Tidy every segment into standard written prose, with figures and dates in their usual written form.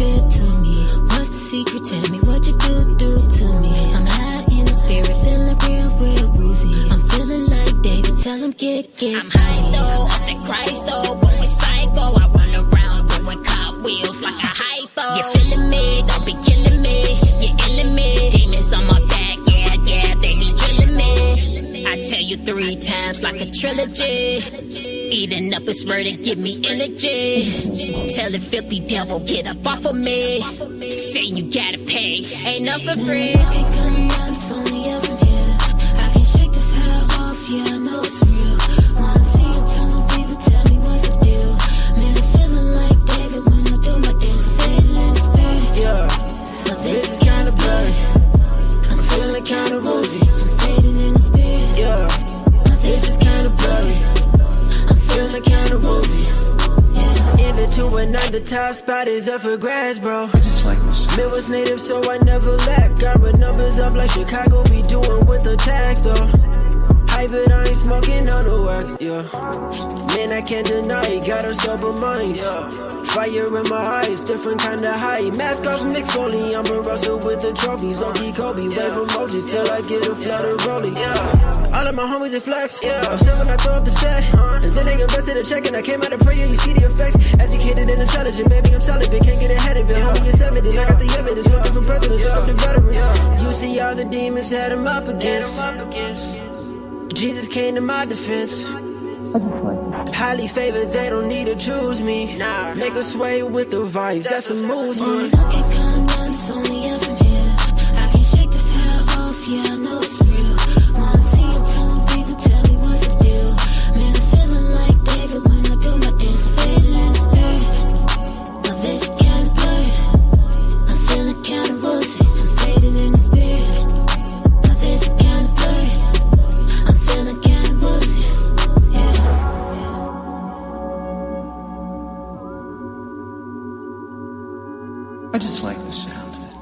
good to me. What's the secret? Tell me what you do to me. I'm high in the spirit, feeling real woozy. I'm feeling like David, tell him get I'm high though, off that Christ though, going psycho. I run around doing cartwheels like a hypo. You feeling me? Don't be killing me. You're killing me. Demons on my back, yeah, they be drilling me. I tell you 3 times like a trilogy. Eating up his word and give me energy. Tell the filthy devil, get up off of me. Saying you gotta pay, ain't nothing free. Can't come down, it's only up from here. I can shake this high off, yeah, I know it's real. When I'm seeing some people tell me what's the deal. Man, I'm feeling like David when I do my dance. Fading in the spirit. Yeah, this is kinda blurry. I'm feeling kinda woozy. I'm fading in the spirit. Yeah, this is kinda blurry. Feeling kinda woozy. Into to another top spot is up for grabs, bro. I just like this. Mid was native, so I never lack. Got my numbers up like Chicago be doing with the tax, though. Hype it, I ain't smoking on the wax, yeah. Man, I can't deny it, got a sober mind, yeah. Fire in my eyes, different kind of high. Mask off Mick Foley, I'm a Russell with the trophies. Low-key Kobe, wave emojis till I get a flutter rolling, yeah. All of my homies, they flex, yeah. I'm still when I throw up the set, and then they invested a check and I came out of prayer, you see the effects. Educated and intelligent, baby, I'm solid, but can't get ahead of it. Homie, it's evident, I got the evidence, working for presidents, up the veterans. You see all the demons had him up against. Jesus came to my defense. Highly favored, they don't need to choose me. Nah, make a sway with the vibes, that's a movement. I can come down, it's only up from here. I can shake this high off, yeah, I know it's real. When I'm seeing some people tell me what's the deal. Man, I'm feeling like David when I do my dance. Fading in the spirit. My vision kinda blurry. I'm feeling kinda woozy. I'm fading in the spirit. My vision kinda blurry. I'm feeling kinda woozy. I just like the sound of it.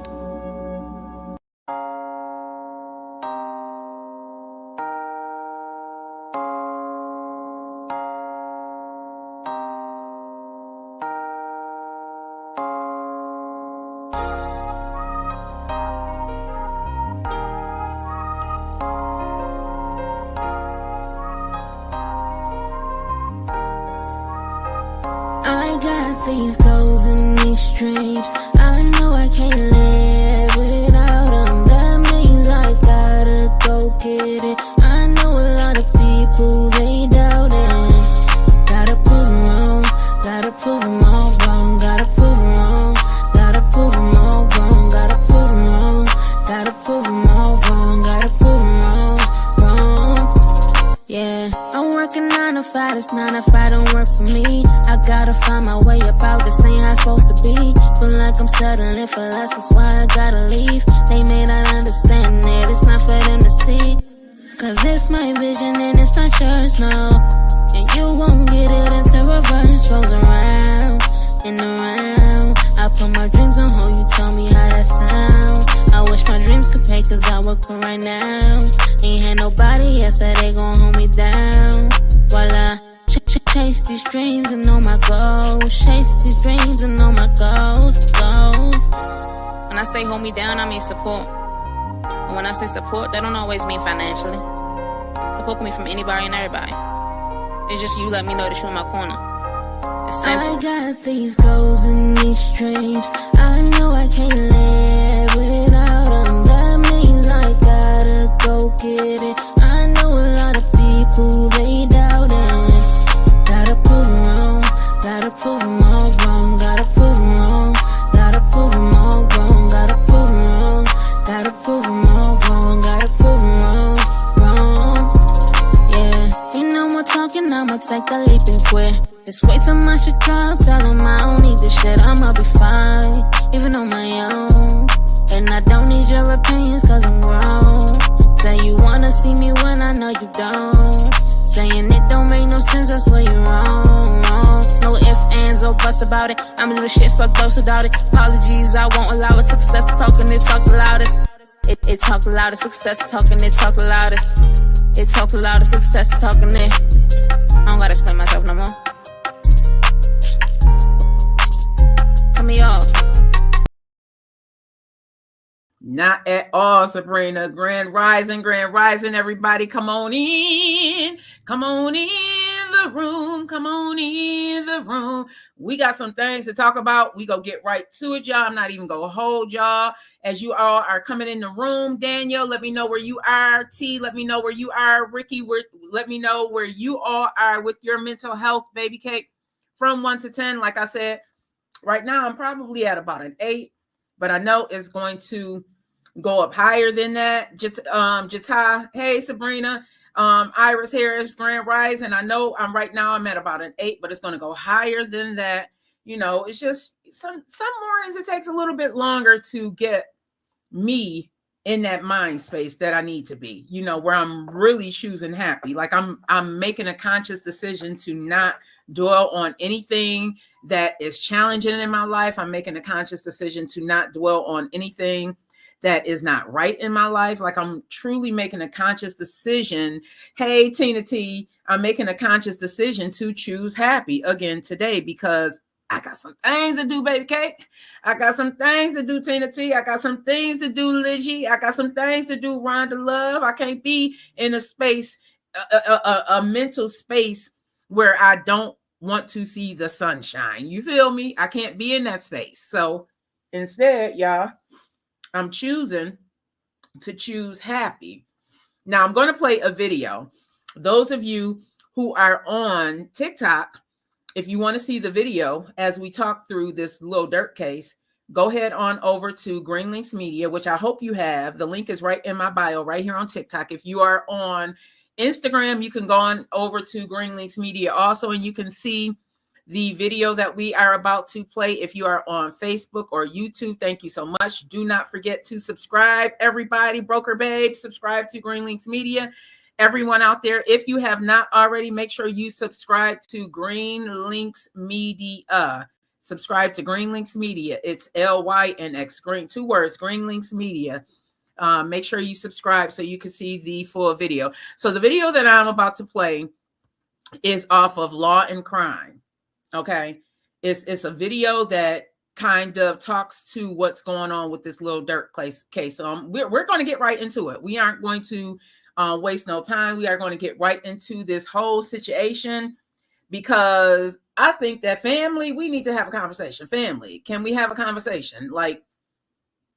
I got these goals and these dreams. I know I can't live without them. That means I gotta go get it. I know a lot of people, they doubt it. Gotta prove them wrong, gotta prove them all wrong. Gotta prove them wrong, gotta prove them all wrong. Gotta prove them wrong, gotta prove them all wrong. Gotta prove them wrong. Yeah, I'm working 9 to 5, this 9 to 5 don't work for me. I gotta find my way about this, ain't how it's supposed to be. Feel like I'm settling for less, that's why I gotta leave. They may not understand it, it's not for them to see. Cause it's my vision and it's not yours, no. And you won't get it until reverse rolls around and around. I put my dreams on hold, you tell me how that sound. I wish my dreams could pay cause I work for right now. Ain't had nobody else, so they gon' hold me down. While I chase these dreams and know my goals. Chase these dreams and know my goals. When I say hold me down, I mean support. And when I say support, that don't always mean financially. Support can be from anybody and everybody. It's just you let me know that you're in my corner. It's simple. I got these goals and these dreams. I know I can't live without them. That means I gotta go get it. I know a lot of people, they doubt it. Gotta prove them wrong, gotta prove them all wrong. Gotta prove them wrong, gotta prove them all wrong. Gotta prove them wrong, gotta prove them all wrong. Gotta prove them wrong. Yeah, ain't no more talking, I'ma take the leap and quit. It's way too much to try, tell them I don't need this shit, I'ma be fine, even on my own. And I don't need your opinions cause I'm grown. Say you wanna see me when I know you don't. Saying it don't make no sense, that's where you're wrong. No ifs, ands, or buts about it. I'ma do the shit, fuck those without it. Apologies, I won't allow it. Success talking, it talk the loudest. It talk the loudest. Success talking, it talk the loudest. It talk the loudest. Success talking it. I don't gotta explain myself no more. Cut me off. Not at all, Sabrina. Grand rising, everybody. Come on in. Come on in the room. Come on in the room. We got some things to talk about. We go get right to it, y'all. I'm not even going to hold y'all as you all are coming in the room. Daniel, let me know where you are. T, let me know where you are. Ricky, let me know where you all are with your mental health, baby cake. From 1 to 10, like I said, right now I'm probably at about an 8. But I know it's going to go up higher than that. Jata, hey Sabrina, Iris Harris, Grand Rise, and I know I'm at about an 8, but it's going to go higher than that. You know, it's just some mornings it takes a little bit longer to get me in that mind space that I need to be. You know, where I'm really choosing happy. Like I'm making a conscious decision to not dwell on anything that is challenging in my life. I'm making a conscious decision to not dwell on anything that is not right in my life. Like I'm truly making a conscious decision. Hey, Tina T, I'm making a conscious decision to choose happy again today because I got some things to do, baby cake. I got some things to do, Tina T. I got some things to do, Lizzie. I got some things to do, Rhonda Love. I can't be in a space, a mental space where I don't want to see the sunshine. You feel me? I can't be in that space. So instead, y'all, I'm choosing to choose happy. Now I'm going to play a video. Those of you who are on TikTok, if you want to see the video as we talk through this Lil Durk case, go ahead on over to Green Links Media, which I hope you have. The link is right in my bio right here on TikTok. If you are on Instagram, you can go on over to Green Links Media also, and you can see the video that we are about to play. If you are on Facebook or YouTube, thank you so much. Do not forget to subscribe, everybody. Broker Babe, subscribe to Green Links Media. Everyone out there, if you have not already, make sure you subscribe to Green Links Media. Subscribe to Green Links Media. It's LYNX, Green, 2 words, Green Links Media. Make sure you subscribe so you can see the full video. So the video that I'm about to play is off of Law and Crime. Okay. It's a video that kind of talks to what's going on with this Lil Durk case. We're going to get right into it. We aren't going to waste no time. We are going to get right into this whole situation because I think that family, we need to have a conversation. Family, can we have a conversation? Like,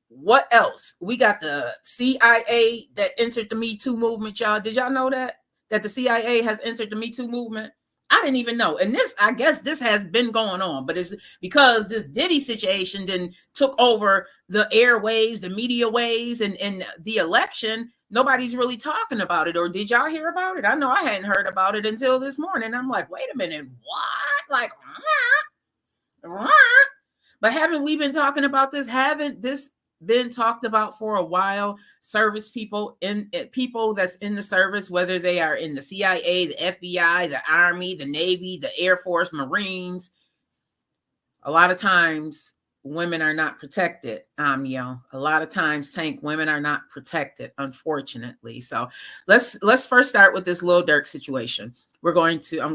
what else? We got the CIA that entered the Me Too movement, y'all. Did y'all know that the CIA has entered the Me Too movement? I didn't even know. And this, I guess this has been going on, but it's because this Diddy situation then took over the airwaves, the media waves, and the election. Nobody's really talking about it. Or did y'all hear about it? I know I hadn't heard about it until this morning. I'm like, wait a minute, what? Like, what? But haven't we been talking about this? Haven't this been talked about for a while? Service people, people that's in the service, whether they are in the CIA, the FBI, the Army, the Navy, the Air Force, Marines, a lot of times women are not protected. A lot of times, Tank, women are not protected, unfortunately. So let's first start with this Lil Durk situation. I'm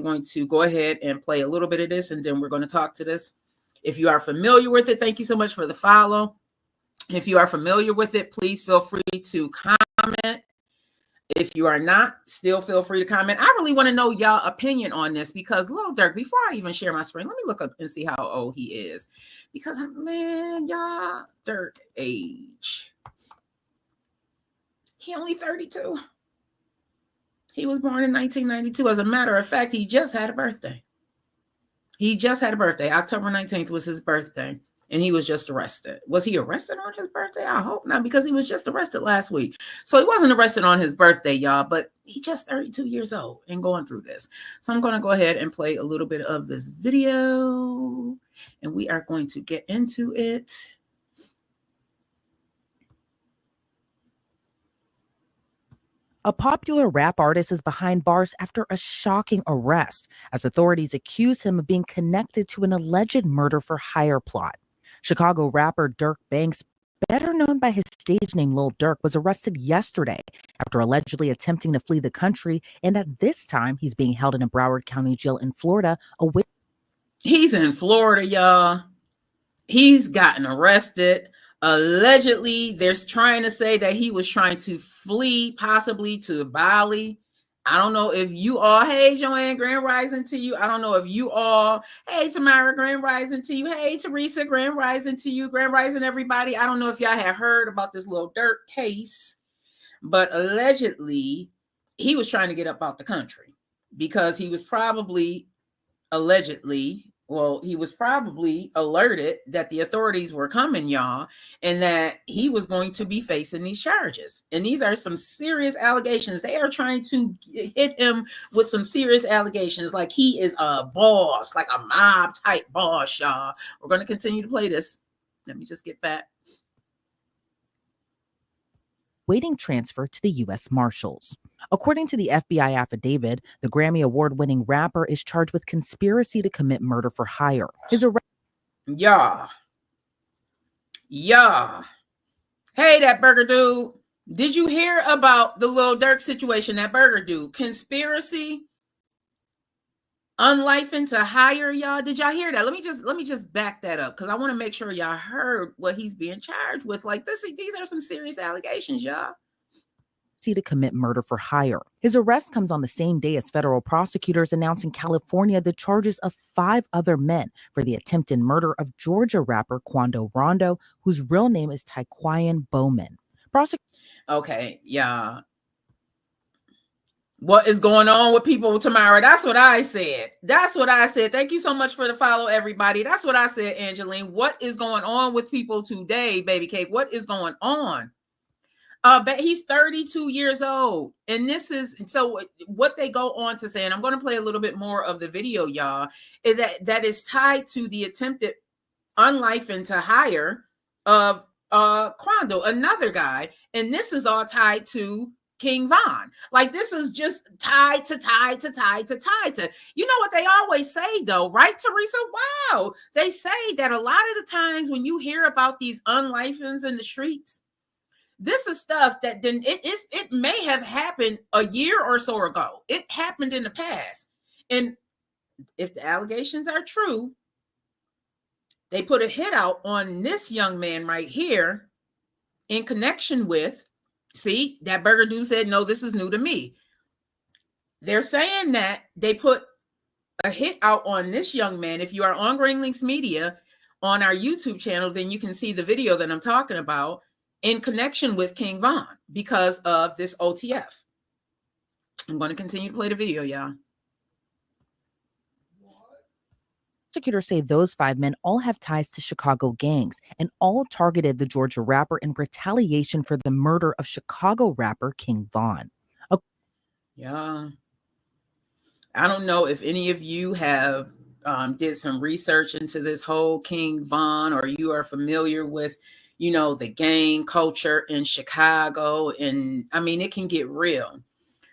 going to go ahead and play a little bit of this, and then we're going to talk to this. If you are familiar with it, thank you so much for the follow. If you are familiar with it, please feel free to comment. If you are not, still feel free to comment. I really want to know y'all opinion on this because Lil Durk, before I even share my screen, let me look up and see how old he is. Because, man, y'all, Durk age. He only 32. He was born in 1992. As a matter of fact, he just had a birthday. October 19th was his birthday. And he was just arrested. Was he arrested on his birthday? I hope not, because he was just arrested last week. So he wasn't arrested on his birthday, y'all, but he's just 32 years old and going through this. So I'm going to go ahead and play a little bit of this video, and we are going to get into it. A popular rap artist is behind bars after a shocking arrest, as authorities accuse him of being connected to an alleged murder-for-hire plot. Chicago rapper Durk Banks, better known by his stage name Lil Durk, was arrested yesterday after allegedly attempting to flee the country, and at this time, he's being held in a Broward County jail in Florida. He's in Florida, y'all. He's gotten arrested. Allegedly, they're trying to say that he was trying to flee possibly to Bali. I don't know if you all, hey, Joanne, Grand Rising to you. I don't know if you all, hey, Tamara, Grand Rising to you. Hey, Teresa, Grand Rising to you. Grand Rising, everybody. I don't know if y'all have heard about this Lil Durk case, but allegedly, he was trying to get up out the country because he was probably alerted that the authorities were coming, y'all, and that he was going to be facing these charges. And these are some serious allegations. They are trying to hit him with some serious allegations, like he is a boss, like a mob type boss, y'all. We're going to continue to play this. Let me just get back. Waiting transfer to the U.S. Marshals. According to the FBI affidavit, the Grammy Award-winning rapper is charged with conspiracy to commit murder for hire. His arrest. Yeah. Hey, that burger dude. Did you hear about the Lil Durk situation? That burger dude. Conspiracy. Unlifing to hire, y'all. Did y'all hear that? Let me just back that up because I want to make sure y'all heard what he's being charged with. Like this, these are some serious allegations, y'all. To commit murder for hire. His arrest comes on the same day as federal prosecutors announced in California the charges of 5 other men for the attempted murder of Georgia rapper Quando Rondo, whose real name is Tyquan Bowman. Okay, yeah. What is going on with people, Tamara? That's what I said. Thank you so much for the follow, everybody. That's what I said, Angeline. What is going on with people today, baby cake? What is going on? But he's 32 years old. And this is, so what they go on to say, and I'm going to play a little bit more of the video, y'all, is that is tied to the attempted unlifing to hire of Quando, another guy. And this is all tied to King Von. Like this is just tied to. You know what they always say though, right, Teresa? Wow. They say that a lot of the times when you hear about these unlifings in the streets, this is stuff that then it may have happened a year or so ago. It happened in the past. And if the allegations are true, they put a hit out on this young man right here in connection with, see, that burger dude said, no, this is new to me. They're saying that they put a hit out on this young man. If you are on Green Links Media on our YouTube channel, then you can see the video that I'm talking about in connection with King Von because of this OTF. I'm going to continue to play the video, y'all. Prosecutors say those 5 men all have ties to Chicago gangs and all targeted the Georgia rapper in retaliation for the murder of Chicago rapper King Von. Yeah. I don't know if any of you have did some research into this whole King Von, or you are familiar with, you know, the gang culture in Chicago. And I mean, it can get real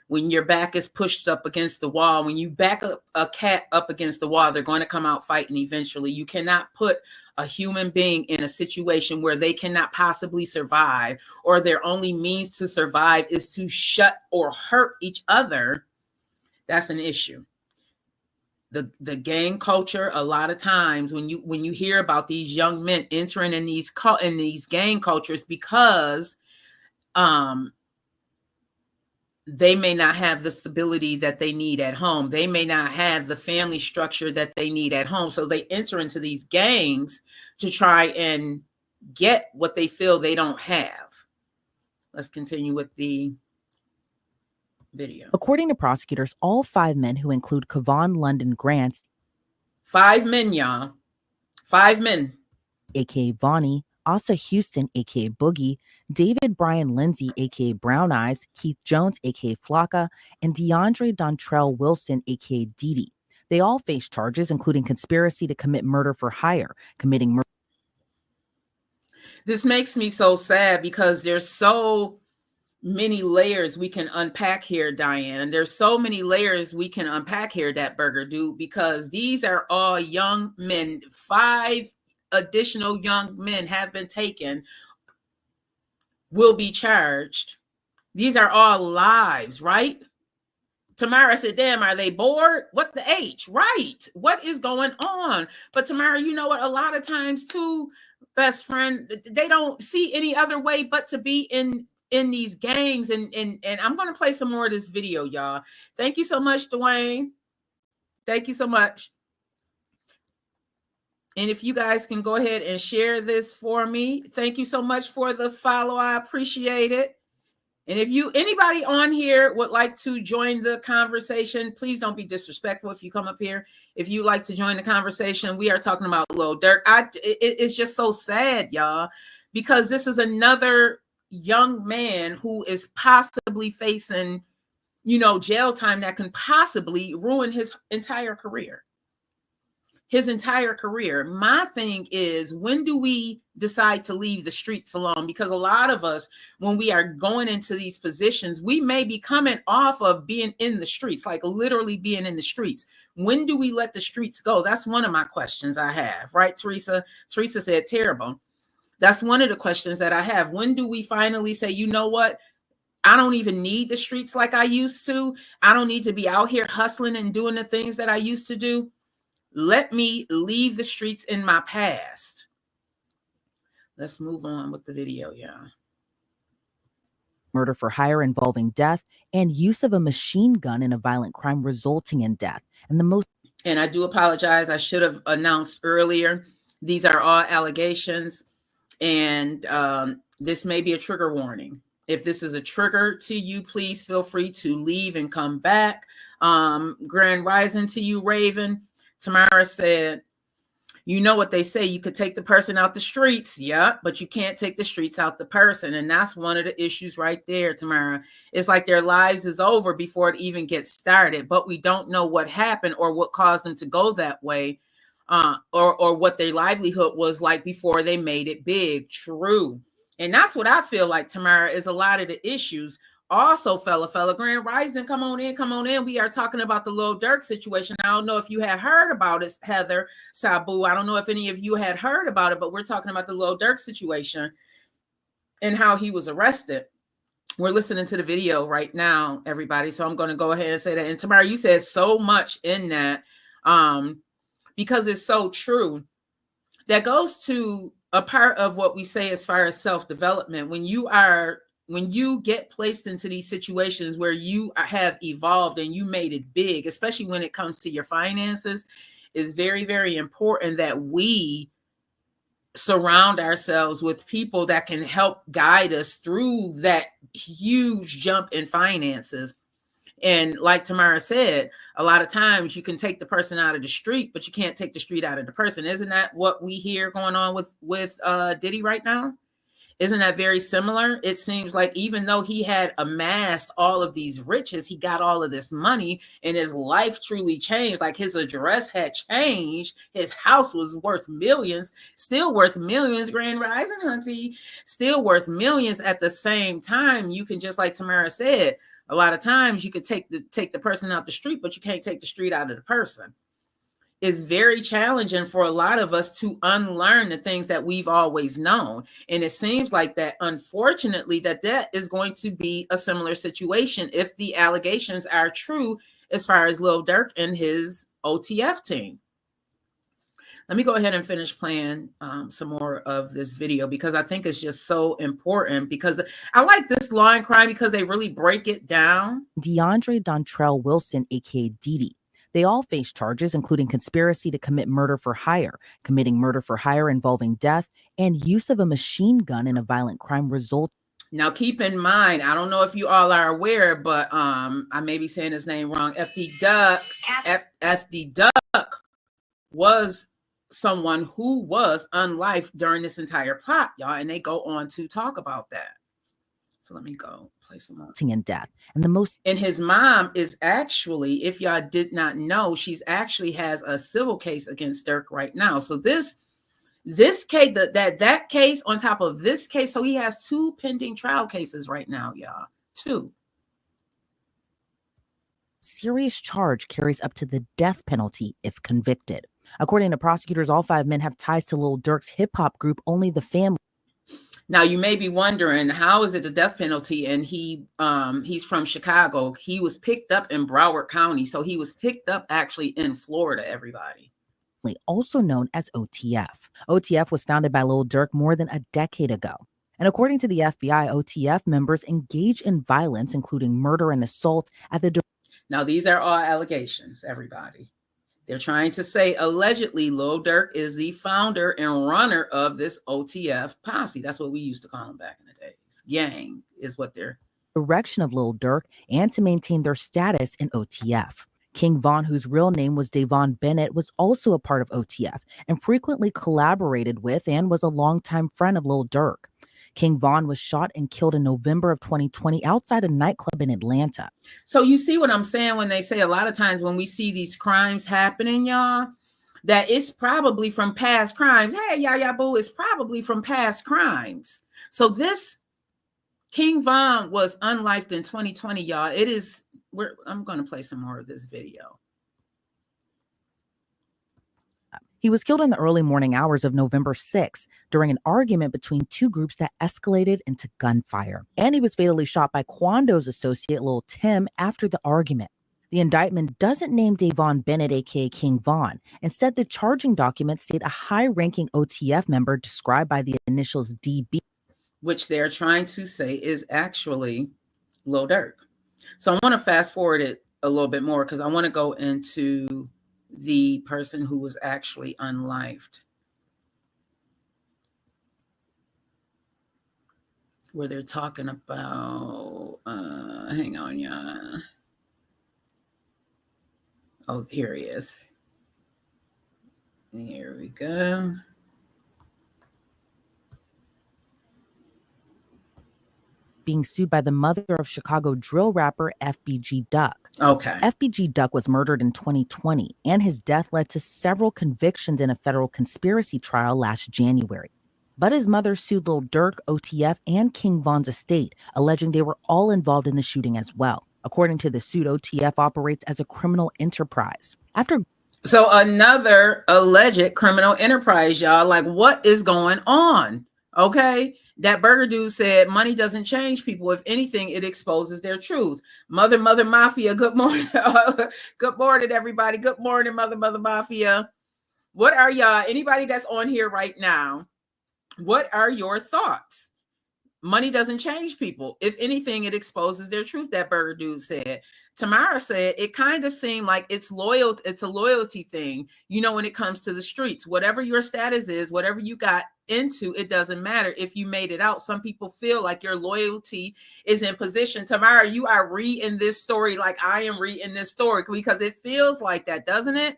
when your back is pushed up against the wall. When you back up a cat up against the wall, they're going to come out fighting eventually. You cannot put a human being in a situation where they cannot possibly survive, or their only means to survive is to shut or hurt each other. That's an issue. The gang culture, a lot of times when you hear about these young men entering in these gang cultures, because they may not have the stability that they need at home. They may not have the family structure that they need at home. So they enter into these gangs to try and get what they feel they don't have. Let's continue with the video. According to prosecutors, all 5 men, who include Kevon London Grant, 5 men, y'all. 5 men. aka Vonnie, Asa Houston, aka Boogie, David Brian Lindsay, aka Brown Eyes, Keith Jones, aka Flocka, and DeAndre Dontrell Wilson, aka Didi. They all face charges, including conspiracy to commit murder for hire, committing murder. This makes me so sad because there's so many layers we can unpack here, Diane. There's so many layers we can unpack here, that burger dude, because these are all young men. 5 additional young men have been taken, will be charged. These are all lives, right? Tamara said, damn, are they bored? What the H? Right. What is going on? But Tamara, you know what? A lot of times too, best friend. They don't see any other way but to be in these gangs. And I'm going to play some more of this video, y'all. Thank you so much, Dwayne. Thank you so much. And if you guys can go ahead and share this for me. Thank you so much for the follow. I appreciate it. And if anybody on here would like to join the conversation, please don't be disrespectful if you come up here. If you like to join the conversation, we are talking about Lil Durk. It's just so sad, y'all, because this is another young man who is possibly facing, jail time that can possibly ruin his entire career. My thing is, when do we decide to leave the streets alone? Because a lot of us, when we are going into these positions, we may be coming off of being in the streets, like literally being in the streets. When do we let the streets go? That's one of my questions I have, right, Teresa? Teresa said terrible. That's one of the questions that I have. When do we finally say, you know what? I don't even need the streets like I used to. I don't need to be out here hustling and doing the things that I used to do. Let me leave the streets in my past. Let's move on with the video, yeah. Murder for hire involving death and use of a machine gun in a violent crime resulting in death. And I do apologize. I should have announced earlier. These are all allegations, and this may be a trigger warning. If this is a trigger to you, please feel free to leave and come back. Grand rising to you, Raven. Tamara said, you know what they say, you could take the person out the streets. Yeah, but you can't take the streets out the person. And that's one of the issues right there, Tamara. It's like their lives is over before it even gets started, but we don't know what happened or what caused them to go that way, or what their livelihood was like before they made it big. True. And that's what I feel like, Tamara, is a lot of the issues. Also, fella, Grand Rising, come on in. We are talking about the Lil Durk situation. I don't know if you had heard about it, Heather, Sabu. I don't know if any of you had heard about it, but we're talking about the Lil Durk situation and how he was arrested. We're listening to the video right now, everybody. So I'm going to go ahead and say that. And Tamara, you said so much in that, because it's so true. That goes to a part of what we say as far as self-development. When you get placed into these situations where you have evolved and you made it big, especially when it comes to your finances, it's very, very important that we surround ourselves with people that can help guide us through that huge jump in finances. And like Tamara said, a lot of times you can take the person out of the street, but you can't take the street out of the person. Isn't that what we hear going on with Diddy right now? Isn't that very similar? It seems like even though he had amassed all of these riches, he got all of this money and his life truly changed. Like his address had changed. His house was worth millions, still worth millions. Grand Rising, Hunty, still worth millions. At the same time, you can, just like Tamara said, a lot of times you could take the person out the street, but you can't take the street out of the person. It's very challenging for a lot of us to unlearn the things that we've always known. And it seems like that, unfortunately, that is going to be a similar situation if the allegations are true as far as Lil Durk and his OTF team. Let me go ahead and finish playing some more of this video because I think it's just so important, because I like this law and crime because they really break it down. DeAndre Dontrell Wilson, aka Didi. They all face charges, including conspiracy to commit murder for hire, committing murder for hire involving death, and use of a machine gun in a violent crime result. Now, keep in mind, I don't know if you all are aware, but I may be saying his name wrong. FD Duck was someone who was unlifed during this entire plot, y'all, and they go on to talk about that. So let me go play some more. And death. And his mom is actually, if y'all did not know, she's actually has a civil case against Durk right now. So this case, that case on top of this case, so he has 2 pending trial cases right now, y'all. 2. Serious charge carries up to the death penalty if convicted. According to prosecutors, all 5 men have ties to Lil Durk's hip-hop group, Only the Family. Now, you may be wondering, how is it the death penalty? And he's from Chicago. He was picked up in Broward County. So he was picked up actually in Florida, everybody. also known as OTF. OTF was founded by Lil Durk more than a decade ago. And according to the FBI, OTF members engage in violence, including murder and assault at the... Now, these are all allegations, everybody. They're trying to say allegedly Lil Durk is the founder and runner of this OTF posse. That's what we used to call them back in the days. Gang is what they're... direction of Lil Durk and to maintain their status in OTF. King Von, whose real name was Davon Bennett, was also a part of OTF and frequently collaborated with and was a longtime friend of Lil Durk. King Von was shot and killed in November of 2020 outside a nightclub in Atlanta. So you see what I'm saying when they say a lot of times when we see these crimes happening, y'all, that it's probably from past crimes. Hey, Yaya Boo, it's probably from past crimes. So this King Von was unlifed in 2020, y'all. It is, I'm going to play some more of this video. He was killed in the early morning hours of November 6 during an argument between two groups that escalated into gunfire. And he was fatally shot by Quando's associate Lil Tim after the argument. The indictment doesn't name Davon Bennett, aka King Von. Instead, the charging documents state a high-ranking OTF member described by the initials DB, which they're trying to say is actually Lil Durk. So I want to fast forward it a little bit more because I want to go into the person who was actually unlifed, where they're talking about, hang on, y'all. Oh, here he is. Here we go. being sued by the mother of Chicago drill rapper FBG Duck. Okay. FBG Duck was murdered in 2020, and his death led to several convictions in a federal conspiracy trial last January. But his mother sued Lil Durk, OTF, and King Von's estate, alleging they were all involved in the shooting as well. According to the suit, OTF operates as a criminal enterprise. So another alleged criminal enterprise, y'all. Like, what is going on? Okay. That burger dude said money doesn't change people. If anything, it exposes their truth. Mother Mafia, good morning. Good morning, everybody. Good morning, Mother Mafia. What are y'all, anybody that's on here right now, what are your thoughts? Money doesn't change people. If anything, it exposes their truth, that burger dude said. Tamara said it kind of seemed like it's a loyalty thing, you know, when it comes to the streets. Whatever your status is, whatever you got into, it doesn't matter if you made it out. Some people feel like your loyalty is in position. Tamara, you are reading this story like I am reading this story, because it feels like that, doesn't it?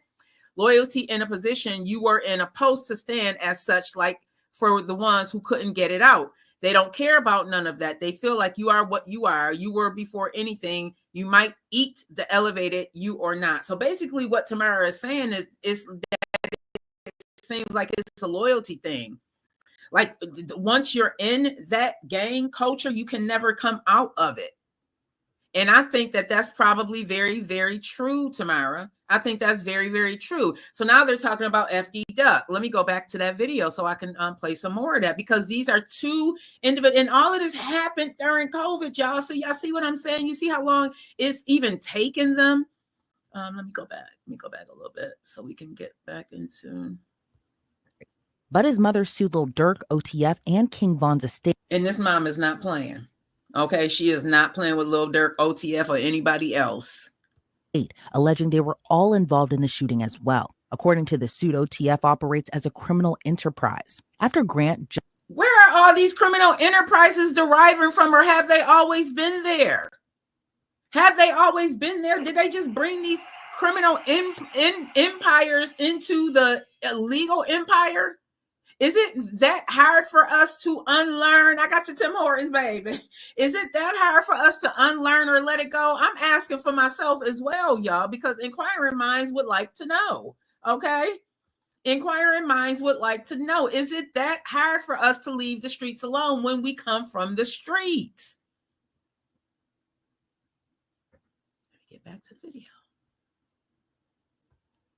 Loyalty in a position, you were in a post to stand as such, like for the ones who couldn't get it out. They don't care about none of that. They feel like you are what you are. You were before anything. You might eat the elevated, you or not. So basically what Tamara is saying is that it seems like it's a loyalty thing. Like once you're in that gang culture, you can never come out of it. And I think that that's probably very, very true, Tamara. I think that's very, very true. So now they're talking about FD Duck. Let me go back to that video so I can play some more of that, because these are two individuals, and all of this happened during COVID, y'all. So y'all see what I'm saying? You see how long it's even taken them? Let me go back. Let me go back a little bit so we can get back into. But his mother sued Lil Durk, OTF, and King Von's estate. And this mom is not playing. Okay, she is not playing with Lil Durk, OTF, or anybody else. Alleging they were all involved in the shooting as well. According to the suit, OTF operates as a criminal enterprise. After Grant... Where are all these criminal enterprises deriving from, or have they always been there? Have they always been there? Did they just bring these criminal empires into the legal empire? Is it that hard for us to unlearn? I got you, Tim Hortons, baby. Is it that hard for us to unlearn or let it go? I'm asking for myself as well, y'all, because inquiring minds would like to know, okay? Inquiring minds would like to know, is it that hard for us to leave the streets alone when we come from the streets? Let me get back to the video.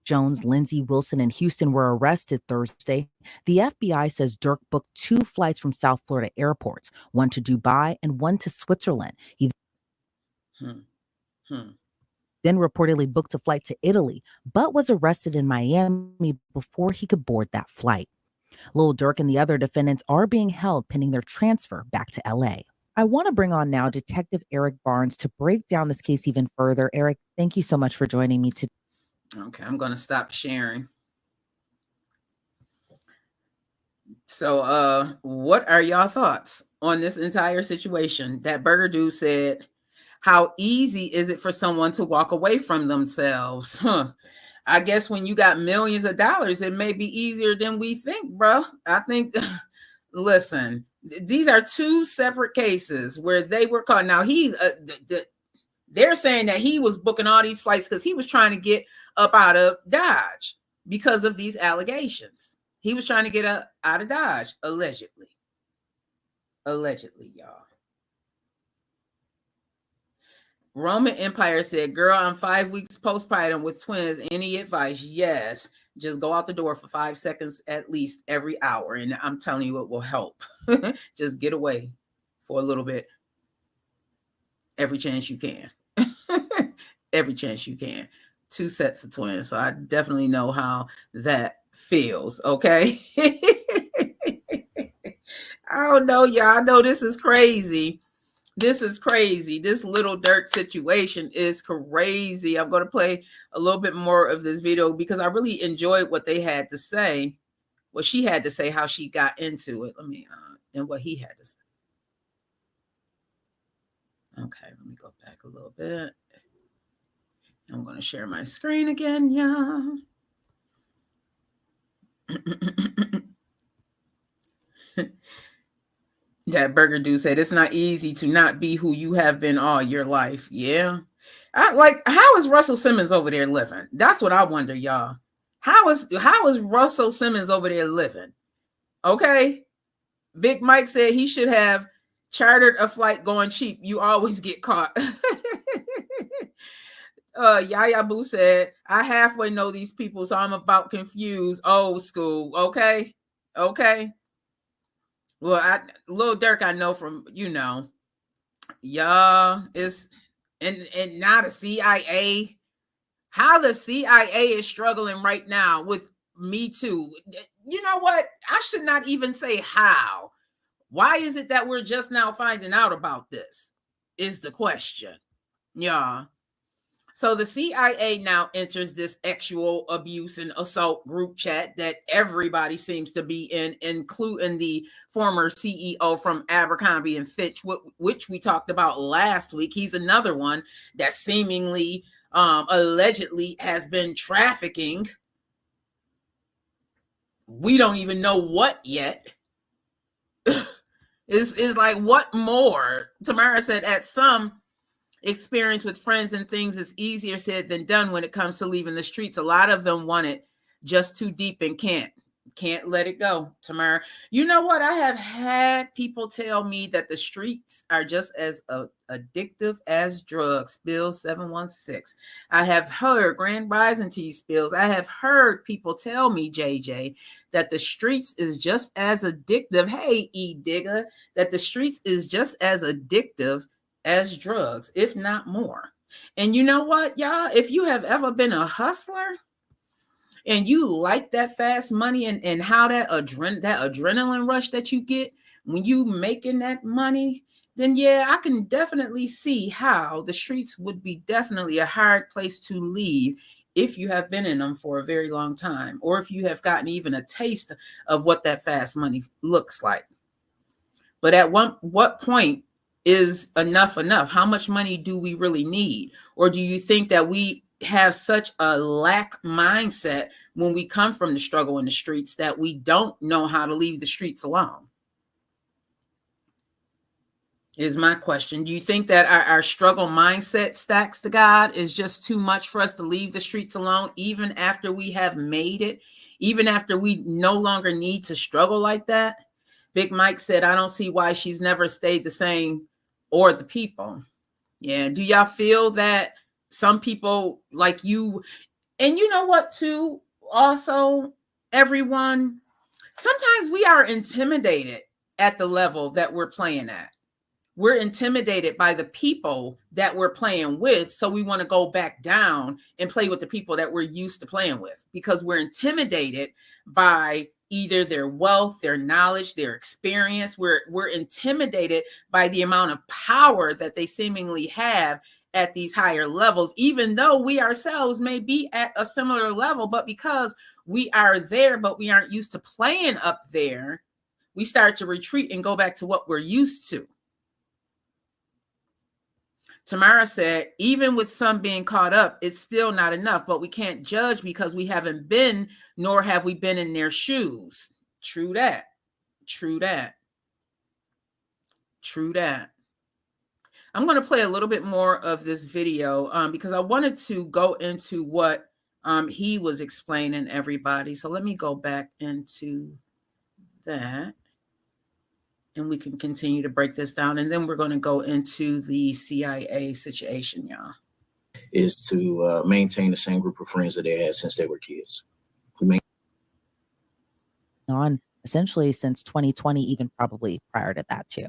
Jones, Lindsay, Wilson, and Houston were arrested Thursday. The FBI says Durk booked 2 flights from South Florida airports, one to Dubai and one to Switzerland. then reportedly booked a flight to Italy, but was arrested in Miami before he could board that flight. Lil Durk and the other defendants are being held pending their transfer back to LA. I want to bring on now Detective Eric Barnes to break down this case even further. Eric, thank you so much for joining me today. Okay, I'm going to stop sharing. So, what are y'all thoughts on this entire situation? That burger dude said, how easy is it for someone to walk away from themselves? I guess when you got millions of dollars, it may be easier than we think, bro. I think, listen, these are two separate cases where they were caught. Now, they're saying that he was booking all these flights because he was trying to get up out of Dodge because of these allegations. He was trying to get up out of Dodge, allegedly. Allegedly, y'all. Roman Empire said, girl, I'm 5 weeks postpartum with twins. Any advice? Yes. Just go out the door for 5 seconds at least every hour. And I'm telling you, it will help. Just get away for a little bit. Every chance you can. Every chance you can. 2 sets of twins. So I definitely know how that feels. Okay. I don't know, y'all. I know this is crazy. This is crazy. This Lil Durk situation is crazy. I'm going to play a little bit more of this video because I really enjoyed what they had to say. What she had to say, how she got into it. Let me, and what he had to say. Okay, let me go back a little bit. I'm going to share my screen again, y'all. That burger dude said it's not easy to not be who you have been all your life. Yeah. How is Russell Simmons over there living? That's what I wonder, y'all. How is Russell Simmons over there living? Okay. Big Mike said he should have chartered a flight going cheap. You always get caught. Yaya Boo said, I halfway know these people, so I'm about confused. Old school. Okay. Okay. Well, Lil Durk, I know from, y'all is, and now the CIA, how the CIA is struggling right now with Me Too. You know what? I should not even say how. Why is it that we're just now finding out about this is the question. Yeah. So the CIA now enters this sexual abuse and assault group chat that everybody seems to be in, including the former CEO from Abercrombie and Fitch, which we talked about last week. He's another one that seemingly, allegedly has been trafficking. We don't even know what yet. It's like, what more? Tamara said, at some experience with friends and things is easier said than done when it comes to leaving the streets. A lot of them want it just too deep and can't let it go. Tamara, you know what? I have had people tell me that the streets are just as addictive as drugs. Spills 716. I have heard Grand Rising to you, Spills. I have heard people tell me, JJ, that the streets is just as addictive. Hey, E Digger, that the streets is just as addictive as drugs, if not more. And you know what, y'all? If you have ever been a hustler and you like that fast money and how that adrenaline rush that you get when you making that money, then yeah, I can definitely see how the streets would be definitely a hard place to leave if you have been in them for a very long time, or if you have gotten even a taste of what that fast money looks like. But at what point is enough? How much money do we really need? Or do you think that we have such a lack mindset when we come from the struggle in the streets that we don't know how to leave the streets alone? Is my question. Do you think that our struggle mindset, stacks to God, is just too much for us to leave the streets alone, even after we have made it, even after we no longer need to struggle like that? Big Mike said, I don't see why she's never stayed the same, or the people. Yeah. Do y'all feel that some people like you, and you know what too, also, everyone, sometimes we are intimidated at the level that we're playing at. we're intimidated by the people that we're playing with. So we want to go back down and play with the people that we're used to playing with, because we're intimidated by either their wealth, their knowledge, their experience. We're intimidated by the amount of power that they seemingly have at these higher levels, even though we ourselves may be at a similar level. But because we are there, but we aren't used to playing up there, we start to retreat and go back to what we're used to. Tamara said, even with some being caught up, it's still not enough, but we can't judge because we haven't been, nor have we been in their shoes. True that. True that. True that. I'm going to play a little bit more of this video because I wanted to go into what he was explaining, everybody. So let me go back into that, and we can continue to break this down. And then we're going to go into the CIA situation, y'all. Is to maintain the same group of friends that they had since they were kids. On essentially since 2020, even probably prior to that too.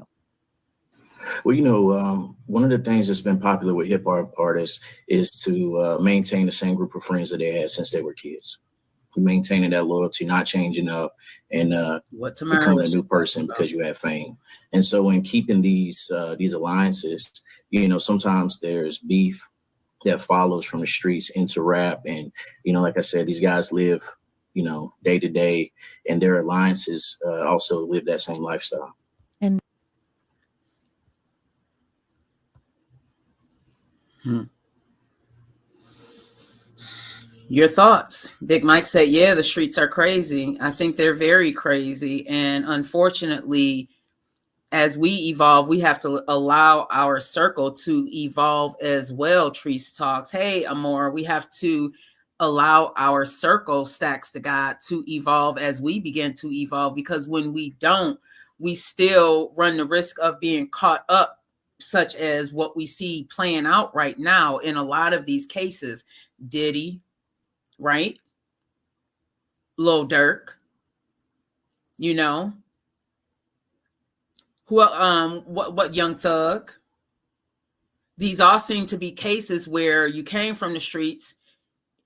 Well, you know, one of the things that's been popular with hip hop artists is to maintain the same group of friends that they had since they were kids. Maintaining that loyalty, not changing up, and becoming a new person because you have fame. And so in keeping these alliances, you know, sometimes there's beef that follows from the streets into rap. And, you know, like I said, these guys live, you know, day to day, and their alliances also live that same lifestyle. And your thoughts? Big Mike said, yeah, the streets are crazy. I think they're very crazy. And unfortunately, as we evolve, we have to allow our circle to evolve as well. Treese talks. Hey, Amor, we have to allow our circle, Stacks to God, to evolve as we begin to evolve, because when we don't, we still run the risk of being caught up, such as what we see playing out right now in a lot of these cases. Diddy, right? Lil Durk, you know, what Young Thug. These all seem to be cases where you came from the streets,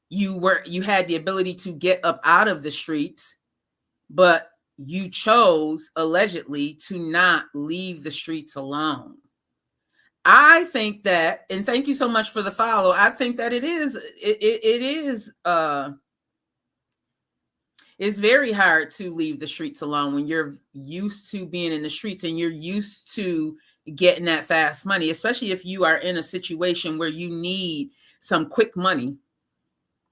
you had the ability to get up out of the streets, but you chose allegedly to not leave the streets alone. I think that, and thank you so much for the follow, I think that it's very hard to leave the streets alone when you're used to being in the streets and you're used to getting that fast money, especially if you are in a situation where you need some quick money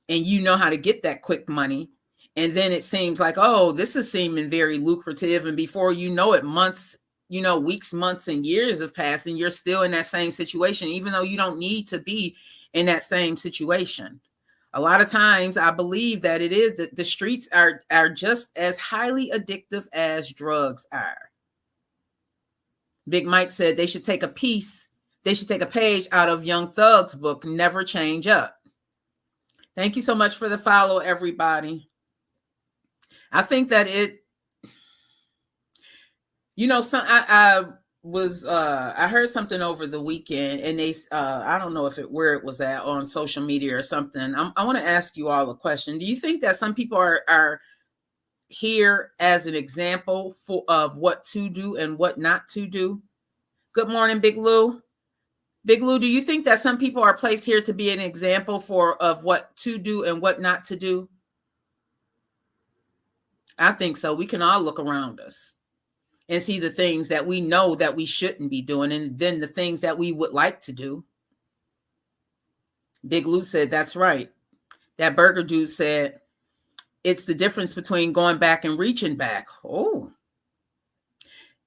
and you know how to get that quick money. And then it seems like, oh, this is seeming very lucrative. And before you know it, months, you know, weeks, months, and years have passed, and you're still in that same situation, even though you don't need to be in that same situation. A lot of times I believe that it is that the streets are just as highly addictive as drugs are. Big Mike said they should take a page out of Young Thug's book, Never Change Up. Thank you so much for the follow, everybody. I think that I heard something over the weekend, and they I don't know where it was at on social media or something. I want to ask you all a question. Do you think that some people are here as an example of what to do and what not to do? Good morning, Big Lou. Big Lou, do you think that some people are placed here to be an example of what to do and what not to do? I think so. We can all look around us and see the things that we know that we shouldn't be doing, and then the things that we would like to do. Big Lou said, that's right. That burger dude said, it's the difference between going back and reaching back. Oh,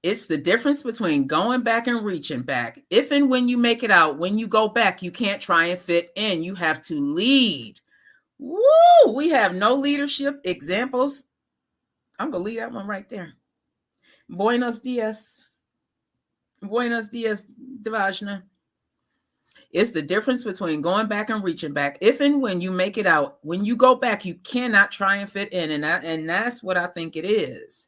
it's the difference between going back and reaching back. If and when you make it out, when you go back, you can't try and fit in. You have to lead. Woo! We have no leadership examples. I'm going to leave that one right there. Buenos dias. Buenos dias, Devajna. It's the difference between going back and reaching back. If and when you make it out, when you go back, you cannot try and fit in. And that's what I think it is.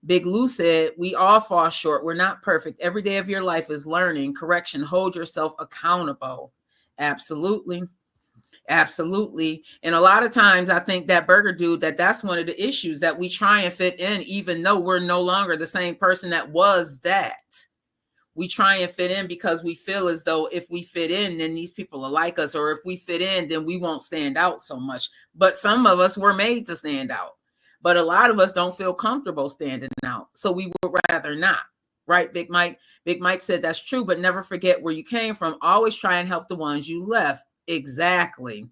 Big Lou said, we all fall short. We're not perfect. Every day of your life is learning, correction. Hold yourself accountable. Absolutely. Absolutely. And a lot of times I think that burger dude, that's one of the issues, that we try and fit in, even though we're no longer the same person that was that. We try and fit in because we feel as though if we fit in, then these people will like us, or if we fit in, then we won't stand out so much. But some of us were made to stand out, but a lot of us don't feel comfortable standing out. So we would rather not. Right, Big Mike? Big Mike said that's true, but never forget where you came from. Always try and help the ones you left. Exactly.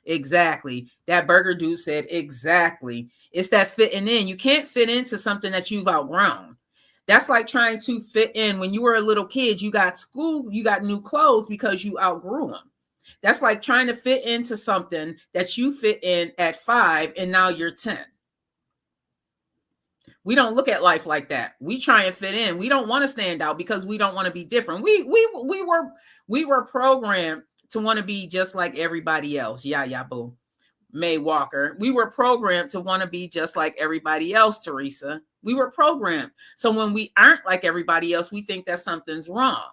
That burger dude said exactly. It's that fitting in. You can't fit into something that you've outgrown. That's like trying to fit in. When you were a little kid, you got new clothes because you outgrew them. That's like trying to fit into something that you fit in at 5 and now you're 10. We don't look at life like that. We try and fit in. We don't want to stand out because we don't want to be different. We were programmed to want to be just like everybody else. Yeah, boo. May Walker. We were programmed to want to be just like everybody else, Teresa. We were programmed. So when we aren't like everybody else, we think that something's wrong.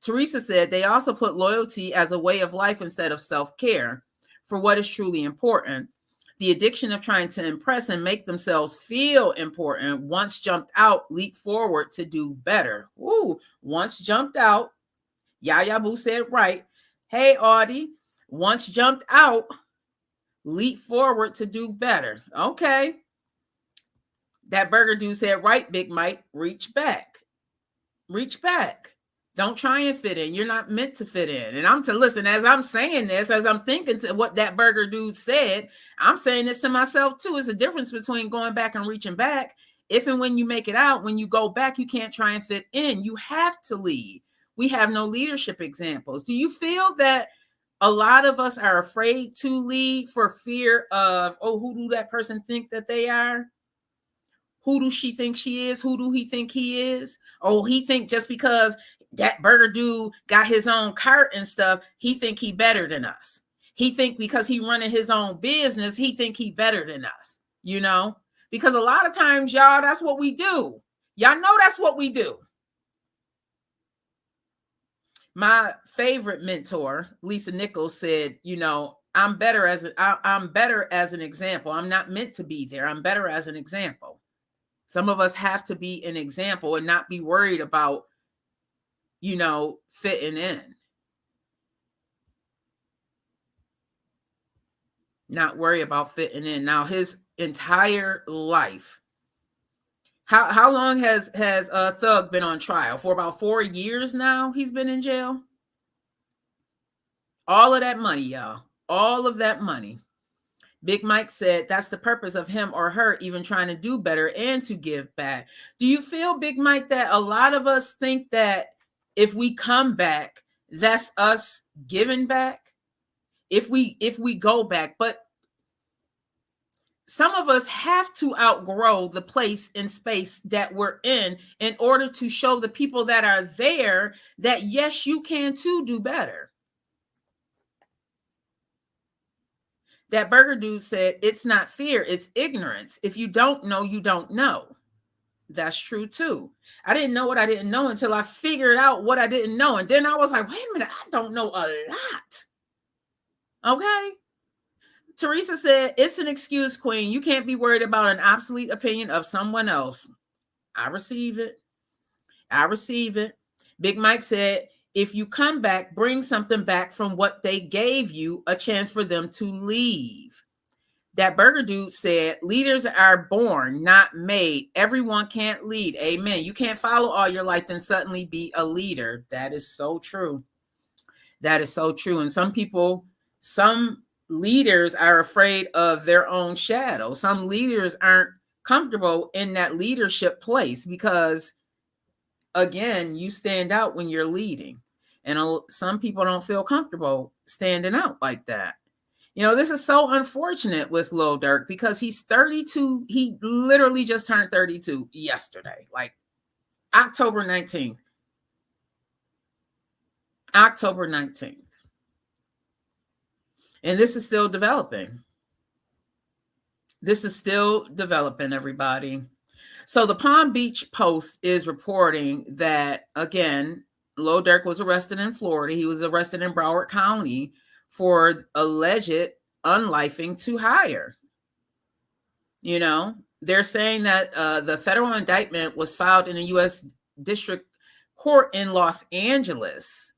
Teresa said they also put loyalty as a way of life instead of self-care for what is truly important. The addiction of trying to impress and make themselves feel important, once jumped out, leap forward to do better. Ooh, once jumped out. Yaya Boo said right. Hey, Audie, once jumped out, leap forward to do better. Okay. That burger dude said right, Big Mike, reach back. Reach back. Don't try and fit in. You're not meant to fit in. And I'm to listen, as I'm saying this, as I'm thinking to what that burger dude said, I'm saying this to myself too. It's a difference between going back and reaching back. If and when you make it out, when you go back, you can't try and fit in. You have to lead. We have no leadership examples. Do you feel that a lot of us are afraid to lead for fear of, oh, who do that person think that they are? Who do she think she is? Who do he think he is? Oh, he think just because that burger dude got his own cart and stuff, he think he better than us. He think because he running his own business, he think he better than us, you know? Because a lot of times, y'all, that's what we do. Y'all know that's what we do. My favorite mentor, Lisa Nichols, said, you know, I'm better as an example. I'm not meant to be there. I'm better as an example. Some of us have to be an example and not be worried about, you know, fitting in. Not worry about fitting in. Now, his entire life, how long has Thug been on trial? For about 4 years now, he's been in jail. All of that money, y'all. All of that money. Big Mike said that's the purpose of him or her even trying to do better and to give back. Do you feel, Big Mike, that a lot of us think that if we come back, that's us giving back? If we go back, but some of us have to outgrow the place and space that we're in order to show the people that are there that, yes, you can too do better. That burger dude said, it's not fear, it's ignorance. If you don't know, you don't know. That's true too. I didn't know what I didn't know until I figured out what I didn't know. And then I was like, wait a minute, I don't know a lot. Okay. Teresa said, it's an excuse, Queen. You can't be worried about an obsolete opinion of someone else. I receive it. I receive it. Big Mike said, if you come back, bring something back from what they gave you, a chance for them to leave. That burger dude said, leaders are born, not made. Everyone can't lead. Amen. You can't follow all your life and suddenly be a leader. That is so true. That is so true. And some leaders are afraid of their own shadow. Some leaders aren't comfortable in that leadership place because, again, you stand out when you're leading. And some people don't feel comfortable standing out like that. You know, this is so unfortunate with Lil Durk because he's 32. He literally just turned 32 yesterday, like October 19th. October 19th. And this is still developing. This is still developing, everybody. So the Palm Beach Post is reporting that, again, Lil Durk was arrested in Florida. He was arrested in Broward County for alleged unlifing to hire. You know, they're saying that the federal indictment was filed in a U.S. District Court in Los Angeles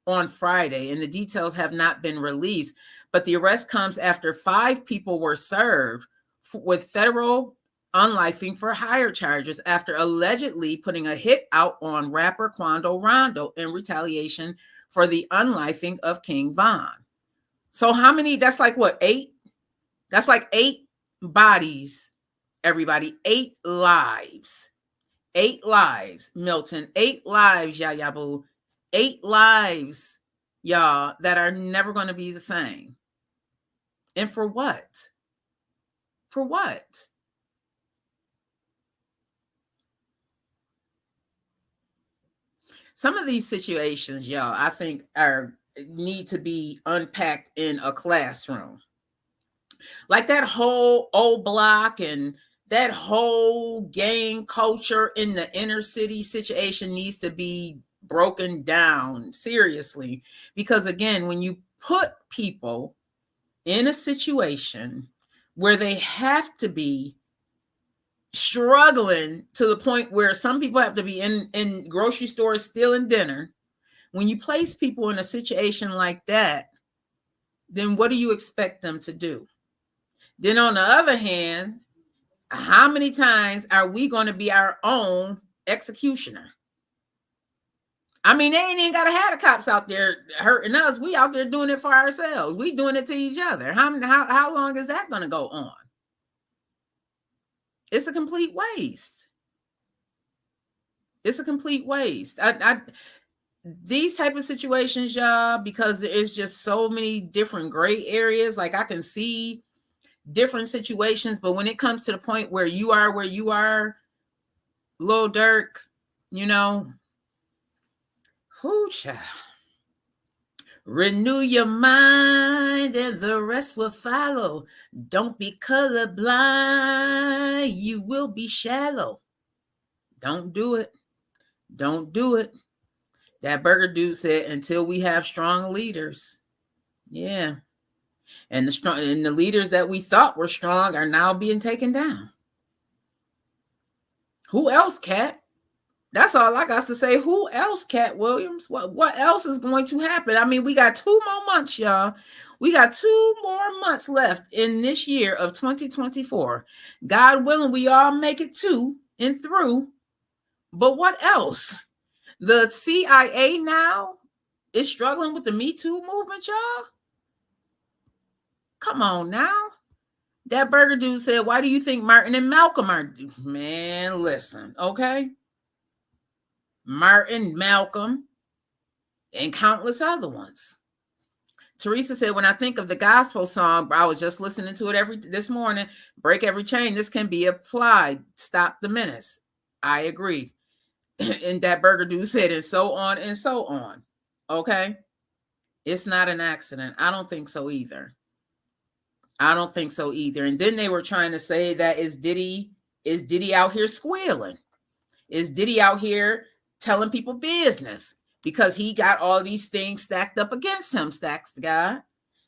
on Friday, and the details have not been released. But the arrest comes after 5 people were served with federal unlifing for hire charges after allegedly putting a hit out on rapper Quando Rondo in retaliation for the unlifing of King Von. So how many? That's like what, 8? That's like 8 bodies, everybody. 8 lives. 8 lives, Milton. 8 lives, Yaya Boo. 8 lives, y'all, that are never going to be the same. And for what? For what? Some of these situations, y'all, I think need to be unpacked in a classroom. Like that whole old block and that whole gang culture in the inner city situation needs to be broken down seriously. Because again, when you put people in a situation where they have to be struggling to the point where some people have to be in grocery stores stealing dinner, when you place people in a situation like that, then what do you expect them to do? Then on the other hand, how many times are we going to be our own executioner? I mean, they ain't even got to have the cops out there hurting us. We out there doing it for ourselves. We doing it to each other. How long is that going to go on? It's a complete waste. It's a complete waste. These type of situations, y'all, because there's just so many different gray areas. Like I can see different situations, but when it comes to the point where you are Lil Durk, you know, whoo, child. Renew your mind and the rest will follow. Don't be colorblind. You will be shallow. Don't do it. Don't do it. That burger dude said, until we have strong leaders. Yeah. And the leaders that we thought were strong are now being taken down. Who else, Cat? That's all I got to say. Who else, Cat Williams? What else is going to happen? I mean, we got 2 more months, y'all. We got 2 more months left in this year of 2024. God willing, we all make it to and through. But what else? The CIA now is struggling with the Me Too movement, y'all. Come on now. That burger dude said, why do you think Martin and Malcolm are? Man, listen, okay? Martin, Malcolm, and countless other ones. Teresa said, when I think of the gospel song, I was just listening to it this morning, break every chain. This can be applied. Stop the menace. I agree. And that burger dude said, and so on and so on. Okay? It's not an accident. I don't think so either. I don't think so either. And then they were trying to say that is Diddy out here squealing? Is Diddy out here telling people business because he got all these things stacked up against him, Stacks the guy?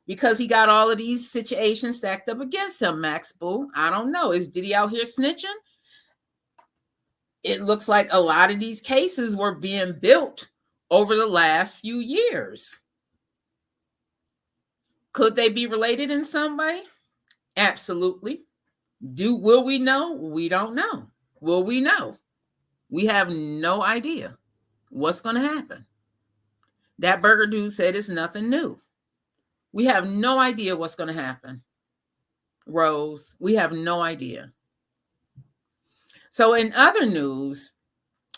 Because he got all of these situations stacked up against him, Max Boo? I don't know. Is Diddy out here snitching? It looks like a lot of these cases were being built over the last few years. Could they be related in some way? Absolutely. Will we know? We don't know. Will we know? We have no idea what's going to happen. That burger dude said it's nothing new. We have no idea what's going to happen. Rose, we have no idea. So in other news,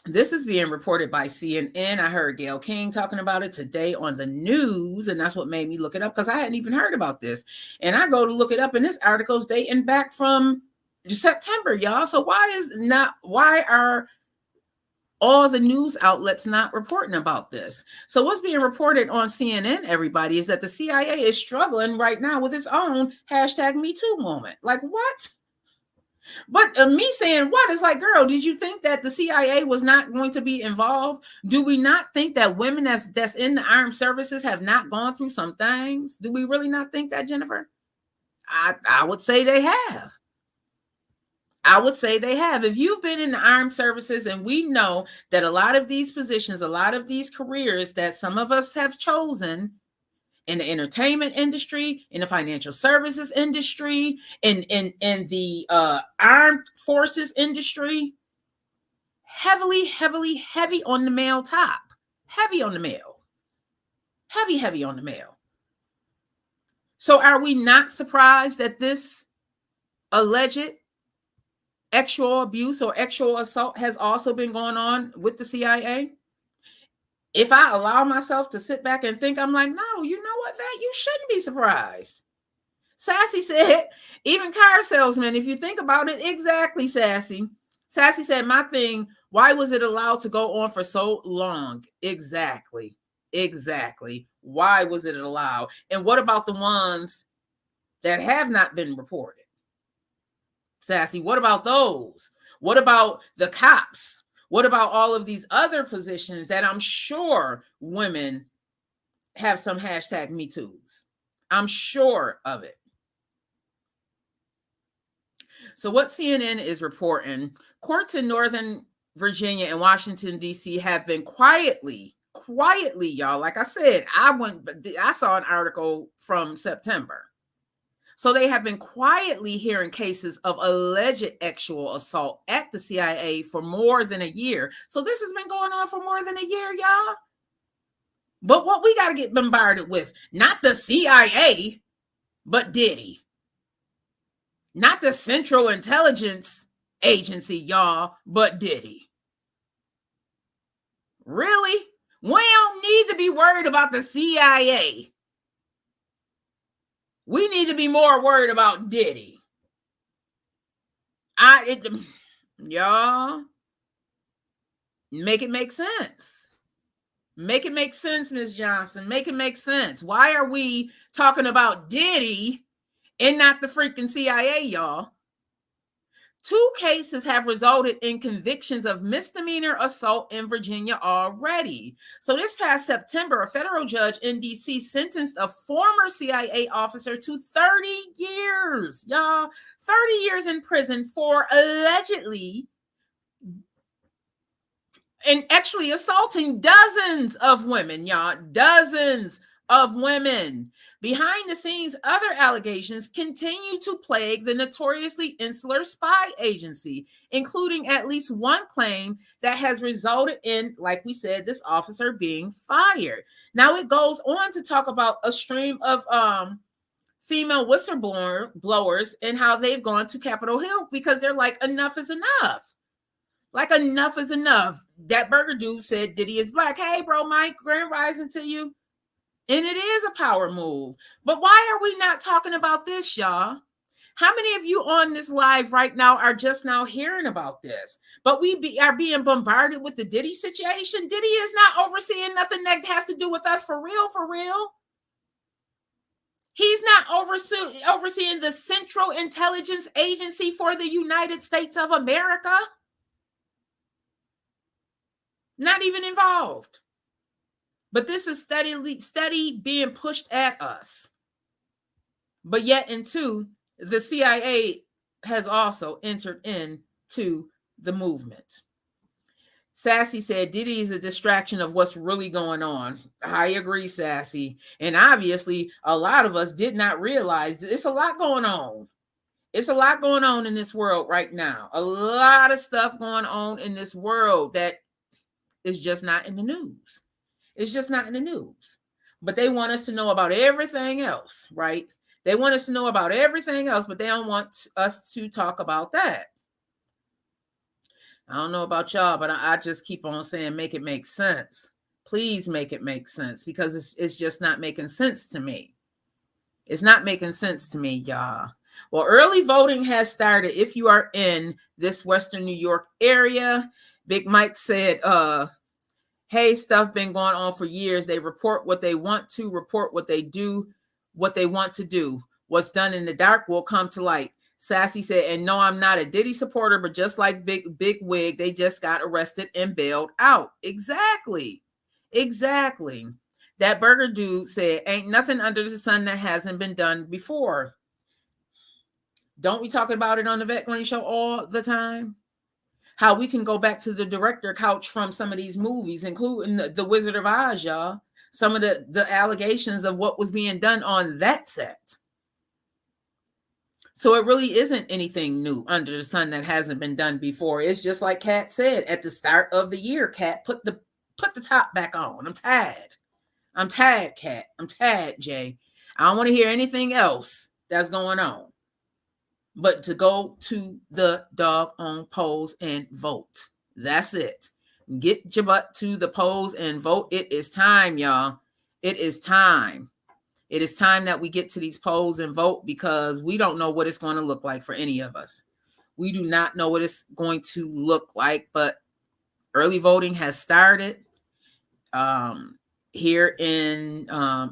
this is being reported by CNN. I heard Gayle King talking about it today on the news, and that's what made me look it up because I hadn't even heard about this. And I go to look it up, and this article's dating back from September, y'all. So why are all the news outlets not reporting about this? So what's being reported on CNN, everybody, is that the CIA is struggling right now with its own #MeToo moment. Like what? But me saying what is like, girl, did you think that the CIA was not going to be involved? Do we not think that women that's in the armed services have not gone through some things? Do we really not think that, Jennifer? I would say they have. I would say they have. If you've been in the armed services, and we know that a lot of these positions, a lot of these careers that some of us have chosen in the entertainment industry, in the financial services industry, in the armed forces industry, heavy on the male top. Heavy on the male. Heavy on the male. So are we not surprised that this alleged sexual abuse or sexual assault has also been going on with the CIA? If I allow myself to sit back and think, I'm like, no, you know what, Vat? You shouldn't be surprised. Sassy said, even car salesmen, if you think about it, exactly, Sassy. Sassy said, my thing, why was it allowed to go on for so long? Exactly. Why was it allowed? And what about the ones that have not been reported? Sassy, what about those? What about the cops? What about all of these other positions that I'm sure women have some hashtag Me Too's? I'm sure of it. So what CNN is reporting, courts in Northern Virginia and Washington, D.C. have been quietly, y'all. Like I said, I saw an article from September. So they have been quietly hearing cases of alleged sexual assault at the CIA for more than a year. So this has been going on for more than a year, y'all. But what we got to get bombarded with, not the CIA, but Diddy. Not the Central Intelligence Agency, y'all, but Diddy. Really? We don't need to be worried about the CIA. We need to be more worried about Diddy. Y'all, make it make sense. Make it make sense, Ms. Johnson. Make it make sense. Why are we talking about Diddy and not the freaking CIA, y'all? 2 cases have resulted in convictions of misdemeanor assault in Virginia already. So this past September, a federal judge in D.C. sentenced a former CIA officer to 30 years, y'all, 30 years in prison for allegedly and actually assaulting dozens of women, y'all, dozens of women. Behind the scenes, other allegations continue to plague the notoriously insular spy agency, including at least one claim that has resulted in, like we said, this officer being fired. Now it goes on to talk about a stream of female whistleblowers and how they've gone to Capitol Hill because they're like, enough is enough. Like, enough is enough. That burger dude said Diddy is black. Hey, bro, Mike, grand rising to you. And it is a power move. But why are we not talking about this, y'all? How many of you on this live right now are just now hearing about this? But we are being bombarded with the Diddy situation. Diddy is not overseeing nothing that has to do with us for real, for real. He's not overseeing the Central Intelligence Agency for the United States of America. Not even involved. But this is steady being pushed at us. But yet, the CIA has also entered into the movement. Sassy said Diddy is a distraction of what's really going on. I agree, Sassy. And obviously, a lot of us did not realize it's a lot going on. It's a lot going on in this world right now. A lot of stuff going on in this world that is just not in the news. It's just not in the news. But they want us to know about everything else, right? They want us to know about everything else, but they don't want us to talk about that. I don't know about y'all, but I just keep on saying, make it make sense. Please make it make sense, because it's just not making sense to me. It's not making sense to me, y'all. Well, early voting has started. If you are in this Western New York area, Big Mike said, hey, stuff been going on for years. They report what they want to report, what they do, what they want to do. What's done in the dark will come to light. Sassy said, and no, I'm not a Diddy supporter, but just like Big Wig, they just got arrested and bailed out. Exactly. That burger dude said, ain't nothing under the sun that hasn't been done before. Don't we talk about it on the VETTE GREEN Show all the time? How we can go back to the director couch from some of these movies, including the Wizard of Oz, y'all. Some of the allegations of what was being done on that set. So it really isn't anything new under the sun that hasn't been done before. It's just like Kat said at the start of the year. Kat, put the top back on. I'm tired, Kat. I'm tired, Jay. I don't want to hear anything else that's going on, but to go to the doggone polls and vote. That's it. Get your butt to the polls and vote. It is time, y'all. It is time. It is time that we get to these polls and vote, because we don't know what it's going to look like for any of us. We do not know what it's going to look like, but early voting has started. Here in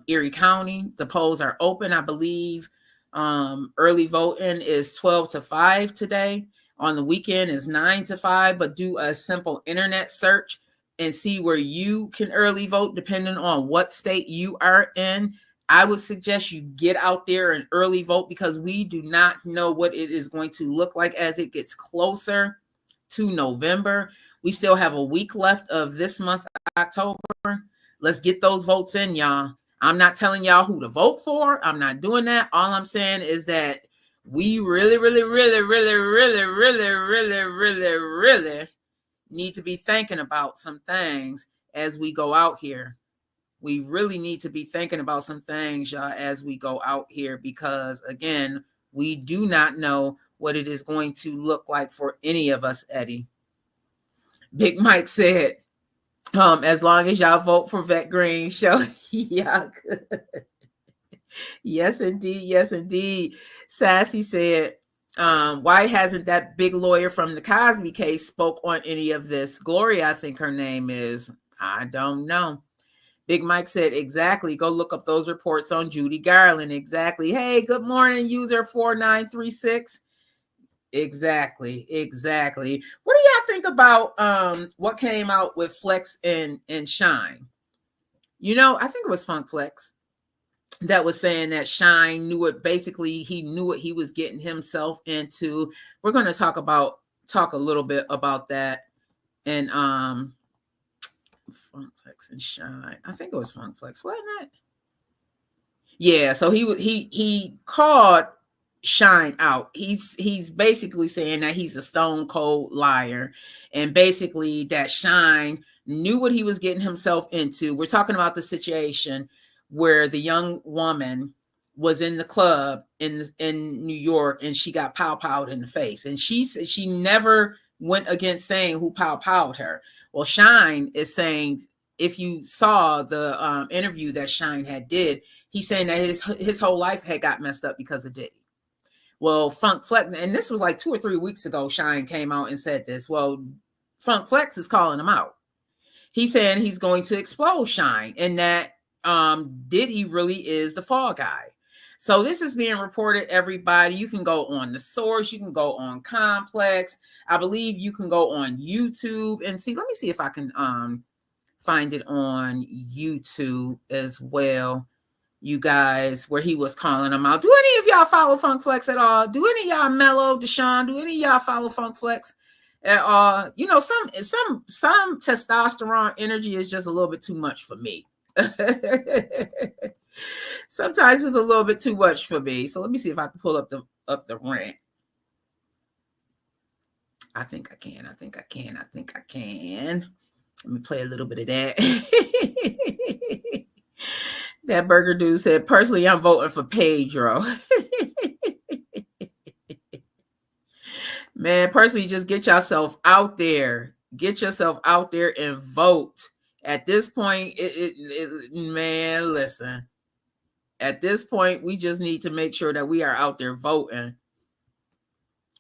Erie County, the polls are open. I believe early voting is 12 to 5 today. On the weekend is 9 to 5, but do a simple internet search and see where you can early vote depending on what state you are in. I would suggest you get out there and early vote, because we do not know what it is going to look like as it gets closer to November. We still have a week left of this month, October. Let's get those votes in, y'all. I'm not telling y'all who to vote for. I'm not doing that. All I'm saying is that we really need to be thinking about some things as we go out here. We really need to be thinking about some things, y'all, as we go out here, because, again, we do not know what it is going to look like for any of us, Eddie. Big Mike said, as long as y'all vote for VETTE GREEN Show, y'all good. Yes, indeed. Sassy said, why hasn't that big lawyer from the Cosby case spoke on any of this? Gloria, I think her name is. I don't know. Big Mike said, exactly. Go look up those reports on Judy Garland. Exactly. Hey, good morning, user 4936. Exactly. What do y'all think about what came out with Flex and Shine? You know, I think it was Funk Flex that was saying that Shine knew it. Basically, he knew what he was getting himself into. We're going to talk a little bit about that. And Funk Flex and Shine. I think it was Funk Flex, wasn't it? Yeah. So he called Shine out. He's basically saying that he's a stone cold liar, and basically that Shine knew what he was getting himself into. We're talking about the situation where the young woman was in the club in New York, and she got pow-powed in the face, and she said she never went against saying who pow-powed her. Well, Shine is saying, if you saw the interview that Shine had did, he's saying that his whole life had got messed up because of Diddy. Well, Funk Flex, and this was like 2 or 3 weeks ago, Shine came out and said this. Well, Funk Flex is calling him out. He's saying he's going to explode Shine, and that Diddy really is the fall guy. So this is being reported, everybody. You can go on The Source. You can go on Complex. I believe you can go on YouTube and see. Let me see if I can find it on YouTube as well, you guys, where he was calling them out. Do any of y'all follow Funk Flex at all? Do any of y'all Mellow, Deshaun, do any of y'all follow Funk Flex at all? You know, some testosterone energy is just a little bit too much for me. Sometimes it's a little bit too much for me. So let me see if I can pull up the rant. I think I can. Let me play a little bit of that. That burger dude said, personally, I'm voting for Pedro. Man, personally, just get yourself out there. Get yourself out there and vote. At this point, man, listen. At this point, we just need to make sure that we are out there voting.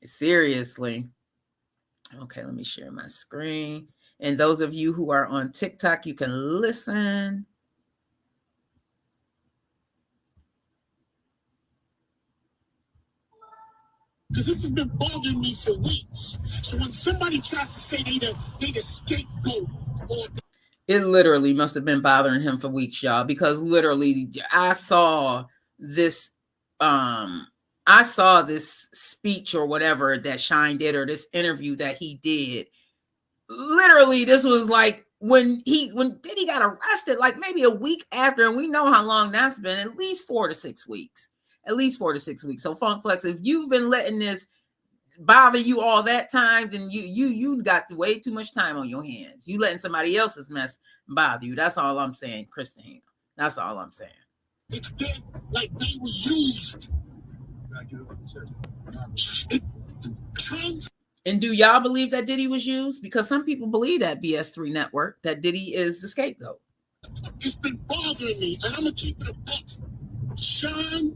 Seriously. Okay, let me share my screen. And those of you who are on TikTok, you can listen. Because this has been bothering me for weeks. So when somebody tries to say they the scapegoat, or it literally must have been bothering him for weeks, y'all, because literally I saw this speech or whatever that Shine did, or this interview that he did. Literally, this was like when Diddy got arrested, like maybe a week after, and we know how long that's been, at least 4 to 6 weeks. At least 4 to 6 weeks. So Funk Flex, if you've been letting this bother you all that time, then you got way too much time on your hands. You letting somebody else's mess bother you. That's all I'm saying, Christine. That's all I'm saying. Like they were used. And do y'all believe that Diddy was used? Because some people believe that BS3 network, that Diddy is the scapegoat. It's been bothering me, and I'm gonna keep it a buck. Sean,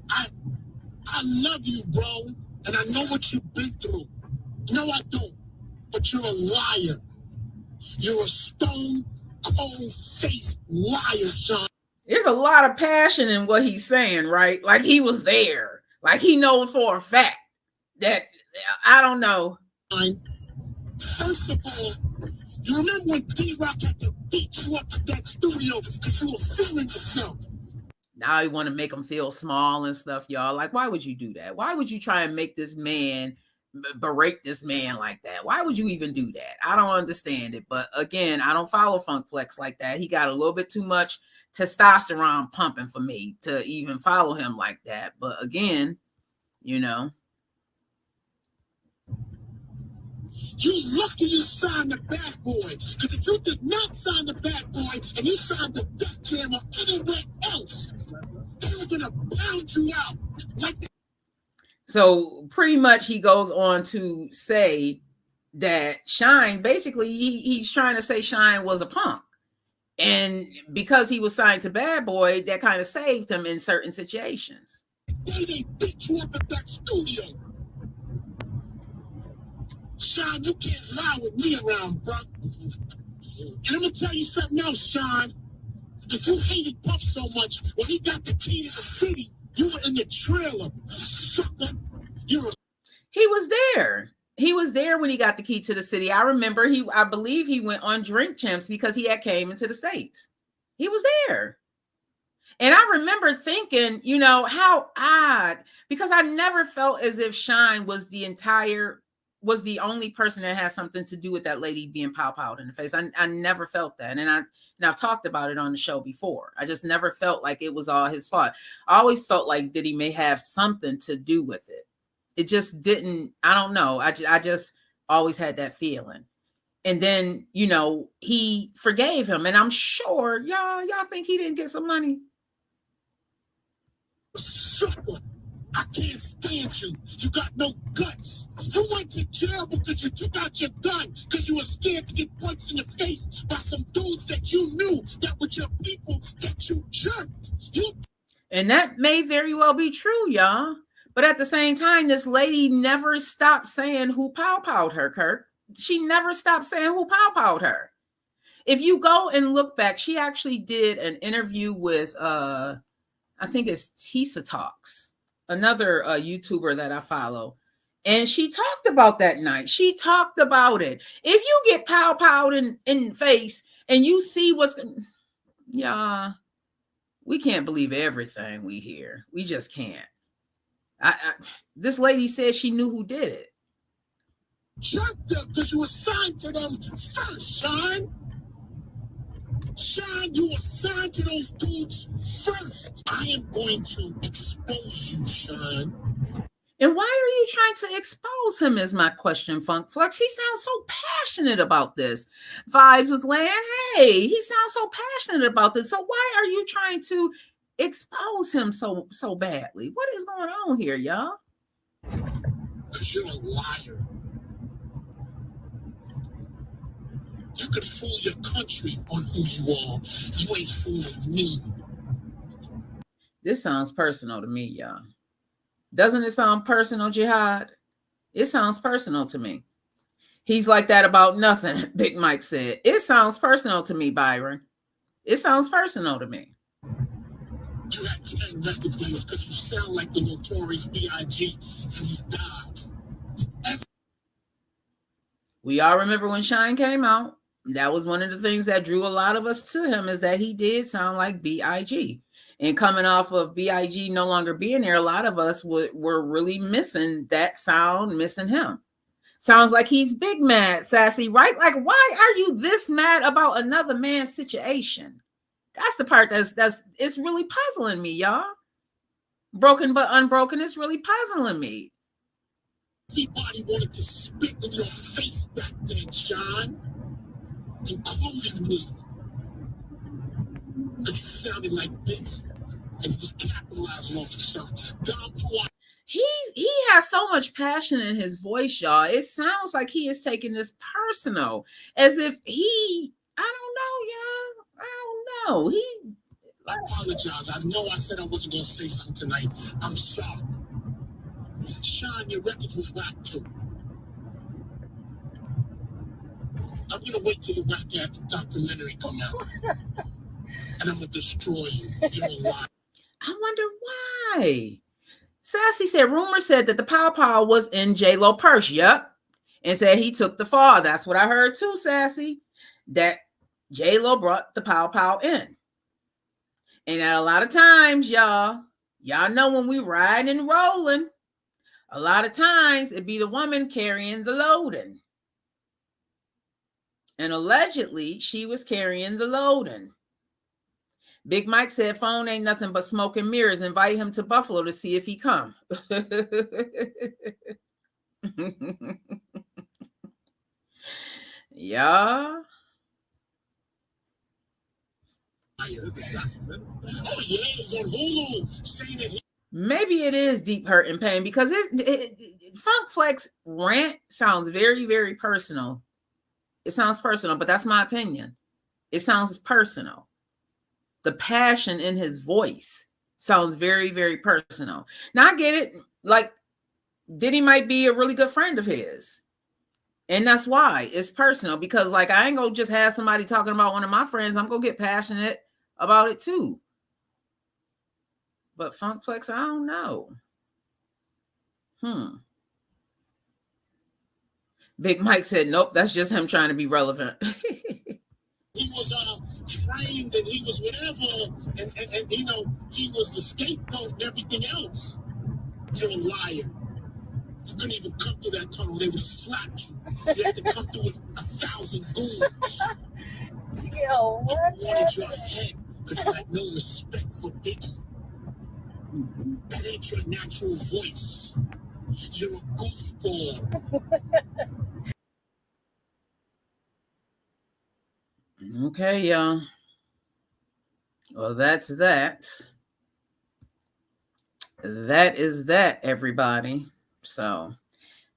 I love you, bro, and I know what you've been through. No, I don't. But you're a liar. You're a stone cold faced liar, Sean. There's a lot of passion in what he's saying, right? Like he was there. Like he knows for a fact that, I don't know. First of all, you remember when D-Rock had to beat you up at that studio because you were feeling yourself? Now you want to make him feel small and stuff, y'all. Like, why would you do that? Why would you try and make this man, berate this man like that? Why would you even do that? I don't understand it. But again, I don't follow Funk Flex like that. He got a little bit too much testosterone pumping for me to even follow him like that. But again, you know. You lucky you signed the Bad Boy. Because if you did not sign the Bad Boy and you signed the Def Jam or anywhere else, they were going to pound you out. Like that. So pretty much he goes on to say that Shine, basically he's trying to say Shine was a punk. And because he was signed to Bad Boy, that kind of saved him in certain situations. They beat you up at that studio. Sean, you can't lie with me around, bro. And I'm going to tell you something else, Sean. If you hated Puff so much, when he got the key to the city, you were in the trailer. Sucker. He was there. He was there when he got the key to the city. I remember I believe he went on Drink Champs because he had came into the States. He was there. And I remember thinking, you know, how odd, because I never felt as if Shine was the only person that has something to do with that lady being pow-powed in the face. I never felt that. And I've talked about it on the show before. I just never felt like it was all his fault. I always felt like Diddy may have something to do with it. It just didn't, I don't know. I just always had that feeling. And then, you know, he forgave him. And I'm sure y'all think he didn't get some money. Sucker. I can't stand you. You got no guts. You went to jail because you took out your gun because you were scared to get punched in the face by some dudes that you knew that were your people that you jerked. And that may very well be true, y'all. But at the same time, this lady never stopped saying who pow-powed her, Kirk. She never stopped saying who pow-powed her. If you go and look back, she actually did an interview with, I think it's Tisa Talks, another YouTuber that I follow. And she talked about that night. She talked about it. If you get pow-powed in the face and you see what's, we can't believe everything we hear. We just can't. This lady said she knew who did it. Jerked them because you assigned to them first, Sean. Sean, you assigned to those dudes first. I am going to expose you, Sean. And why are you trying to expose him is my question, Funk Flex. He sounds so passionate about this. Vibes with Land, hey, he sounds so passionate about this. So why are you trying to expose him so badly? What is going on here, y'all? Because you're a liar. You can fool your country on who you are. You ain't fooling me. This sounds personal to me, y'all. Doesn't it sound personal, Jihad? It sounds personal to me. He's like that about nothing, Big Mike said. It sounds personal to me, Byron. It sounds personal to me. You had 10 record deals because you sound like the Notorious B.I.G. and you died. We all remember when Shine came out. That was one of the things that drew a lot of us to him, is that he did sound like B.I.G. And coming off of B.I.G. no longer being there, a lot of us were really missing that sound, missing him. Sounds like he's big mad, Sassy, right? Like, why are you this mad about another man's situation? That's the part that's it's really puzzling me, y'all. Broken but unbroken, it's really puzzling me. Everybody wanted to spit in your face back then, Sean, including me. But you sounded like Biggie, and he was capitalizing off yourself. He has so much passion in his voice, y'all. It sounds like he is taking this personal, as if I don't know, y'all. I don't know. I apologize. I know I said I wasn't going to say something tonight. I'm sorry. Sean, your records were whack too. I'm going to wait till you wrap after the documentary come out. And I'm going to destroy you. You don't lie. I wonder why. Sassy said, rumor said that the pow was in J-Lo purse. Yep. And said he took the fall. That's what I heard too, Sassy. That J-Lo brought the pow in. And at a lot of times, y'all know when we riding and rolling, a lot of times it be the woman carrying the loading. And allegedly, she was carrying the loading. Big Mike said, phone ain't nothing but smoke and mirrors. Invite him to Buffalo to see if he come. Yeah. Maybe it is deep hurt and pain, because Funk Flex rant sounds very, very personal. It sounds personal, but that's my opinion. It sounds personal. The passion in his voice sounds very, very personal. Now I get it. Like, Diddy might be a really good friend of his. And that's why it's personal, because like, I ain't gonna just have somebody talking about one of my friends. I'm gonna get passionate about it too. But Funk Flex, I don't know. Big Mike said, nope, that's just him trying to be relevant. He was framed and he was whatever, and you know, he was the scapegoat and everything else. You're a liar. You couldn't even come through that tunnel. They would have slapped you. You had to come through with 1,000 goons. Yo, what? You wanted your head because you had no respect for Biggie. That ain't your natural voice. You're a goofball. Okay, y'all. Well, that's that. That is that, everybody. So,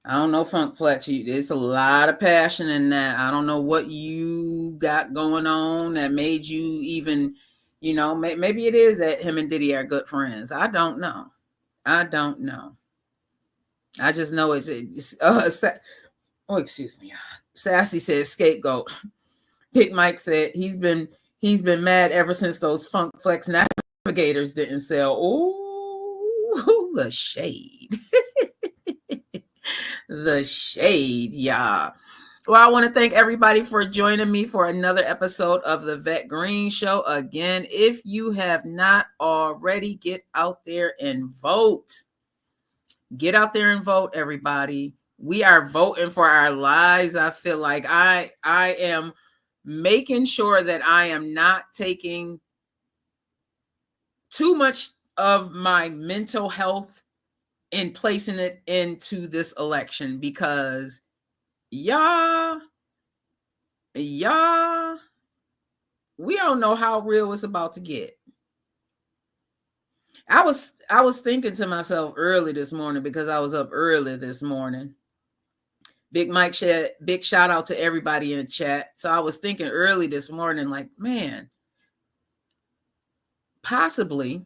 I don't know, Funk Flex. It's a lot of passion in that. I don't know what you got going on that made you even, you know, maybe it is that him and Diddy are good friends. I don't know. I just know it's excuse me. Sassy said scapegoat. Big Mike said he's been mad ever since those Funk Flex navigators didn't sell. Oh, the shade. The shade, y'all. Well, I want to thank everybody for joining me for another episode of the VETTE GREEN Show. Again, if you have not already, get out there and vote. Get out there and vote, everybody. We are voting for our lives. I feel like I am making sure that I am not taking too much of my mental health and placing it into this election, because y'all, we don't know how real it's about to get. I was thinking to myself early this morning, because I was up early this morning. Big Mike said, big shout out to everybody in the chat. So I was thinking early this morning, like, man, possibly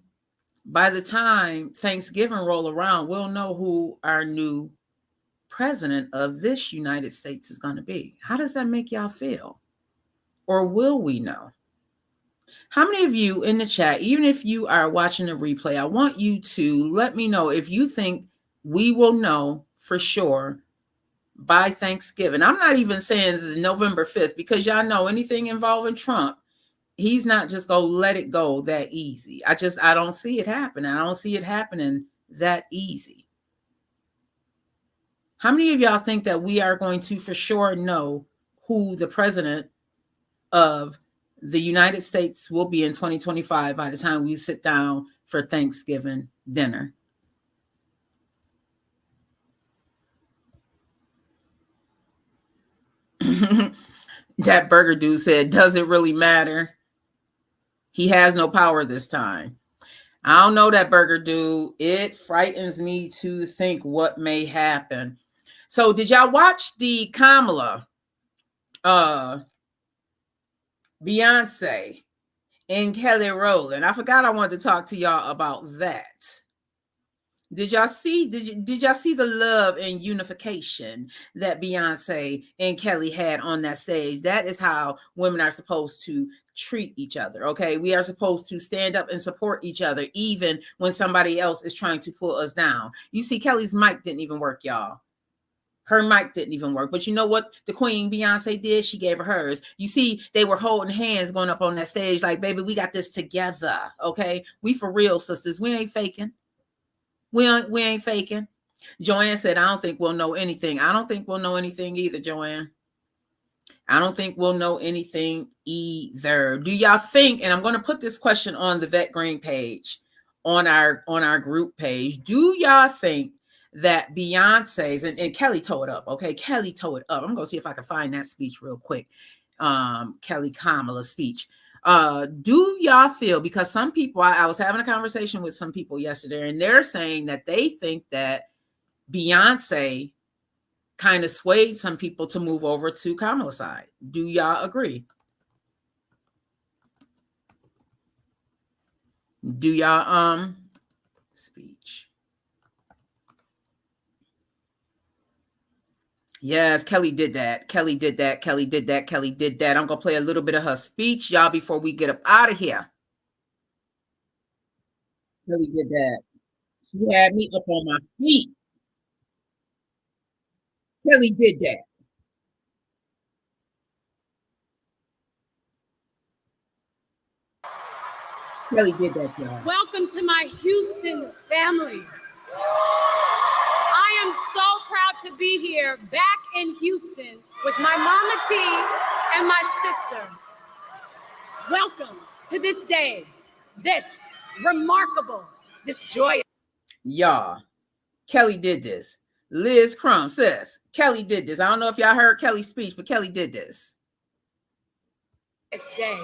by the time Thanksgiving roll around, we'll know who our new president of this United States is going to be. How does that make y'all feel? Or will we know? How many of you in the chat, even if you are watching the replay, I want you to let me know if you think we will know for sure by Thanksgiving. I'm not even saying November 5th, because y'all know anything involving Trump, he's not just going to let it go that easy. I don't see it happening. I don't see it happening that easy. How many of y'all think that we are going to for sure know who the president of the United States will be in 2025 by the time we sit down for Thanksgiving dinner? That burger dude said, does it really matter? He has no power this time. I don't know, that burger dude. It frightens me to think what may happen. So did y'all watch the Kamala, Beyonce, and Kelly Rowland? I forgot I wanted to talk to y'all about that. Did y'all see the love and unification that Beyonce and Kelly had on that stage? That is how women are supposed to treat each other, okay? We are supposed to stand up and support each other, even when somebody else is trying to pull us down. You see, Kelly's mic didn't even work, y'all. Her mic didn't even work. But you know what the Queen Beyonce did? She gave her hers. You see, they were holding hands going up on that stage like, baby, we got this together, okay? We for real, sisters. We ain't faking. We ain't faking. Joanne said, I don't think we'll know anything. I don't think we'll know anything either, Joanne. I don't think we'll know anything either. Do y'all think, and I'm going to put this question on the VETTE GREEN page, on our group page. Do y'all think that Beyonce's, and Kelly tore it up, okay? Kelly tore it up. I'm going to see if I can find that speech real quick. Kelly Kamala speech. Do y'all feel, because some people, I was having a conversation with some people yesterday, and they're saying that they think that Beyonce kind of swayed some people to move over to Kamala's side. Do y'all agree? Do y'all speech? Yes, Kelly did that. Kelly did that. Kelly did that. Kelly did that. I'm going to play a little bit of her speech, y'all, before we get up out of here. Kelly did that. She had me up on my feet. Kelly did that. Kelly did that, y'all. Welcome to my Houston family. I am so proud to be here back in Houston with my mama T and my sister. Welcome to this day, this remarkable, this joyous. Y'all, Kelly did this. Liz Crumb says, Kelly did this. I don't know if y'all heard Kelly's speech, but Kelly did this. This day.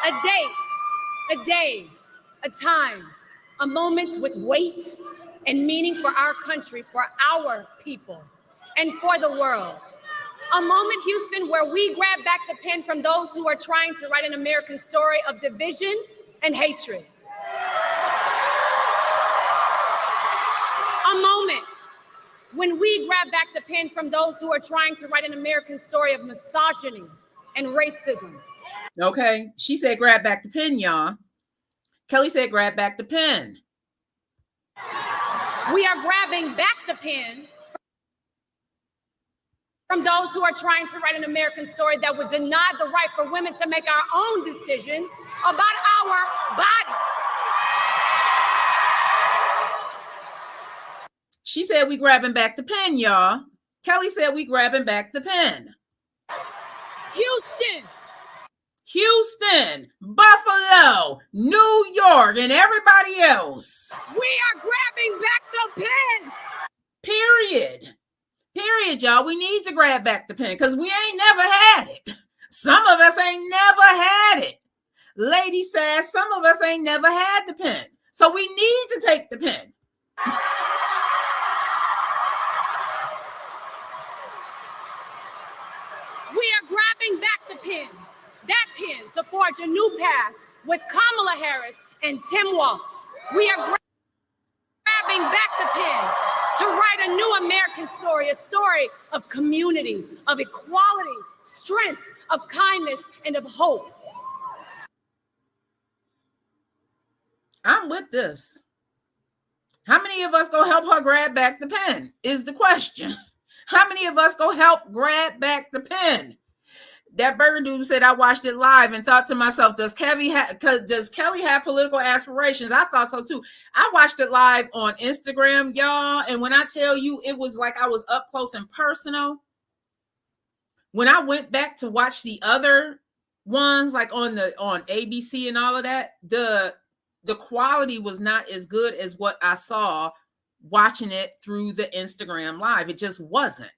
A date, a day, a time, a moment with weight and meaning for our country, for our people, and for the world. A moment, Houston, where we grab back the pen from those who are trying to write an American story of division and hatred. A moment when we grab back the pen from those who are trying to write an American story of misogyny and racism. Okay, she said grab back the pen, y'all. Kelly said grab back the pen. We are grabbing back the pen from those who are trying to write an American story that would deny the right for women to make our own decisions about our bodies. She said we grabbing back the pen, y'all. Kelly said we grabbing back the pen. Houston, Buffalo, New York, and everybody else. We are grabbing back the pen. Period, y'all. We need to grab back the pen because we ain't never had it. Some of us ain't never had it. Lady says some of us ain't never had the pen. So we need to take the pen. We are grabbing back the pen. That pen to forge a new path with Kamala Harris and Tim Walz. We are grabbing back the pen to write a new American story, a story of community, of equality, strength, of kindness, and of hope. I'm with this. How many many of us go help her grab back the pen is the question. How many of us go help grab back the pen? That burger dude said, I watched it live and thought to myself, does Kelly have political aspirations? I thought so too. I watched it live on Instagram, y'all. And when I tell you, it was like I was up close and personal. When I went back to watch the other ones, like on ABC and all of that, the quality was not as good as what I saw watching it through the Instagram live. It just wasn't.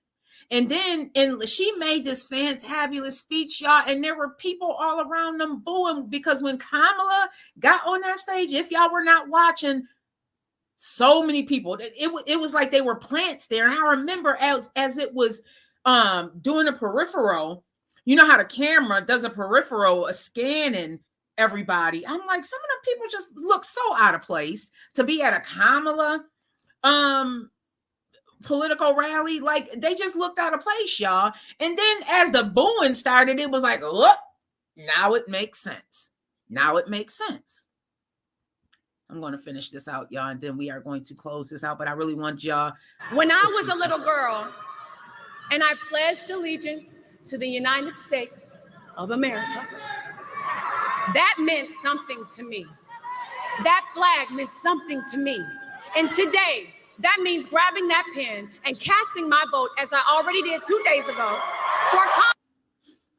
And then she made this fantabulous speech, y'all, and there were people all around them booing because when Kamala got on that stage, if y'all were not watching, so many people, it was like they were plants there. And I remember as it was doing a peripheral, you know how the camera does a peripheral, a scanning everybody. I'm like, some of them people just look so out of place to be at a Kamala political rally. Like, they just looked out of place, y'all. And then as the booing started, it was like, look, now it makes sense. Now it makes sense. I'm going to finish this out, y'all, and then we are going to close this out. But I really want y'all. When I was a little girl and I pledged allegiance to the United States of America, that meant something to me. That flag meant something to me. And today, that means grabbing that pen and casting my vote, as I already did 2 days ago, for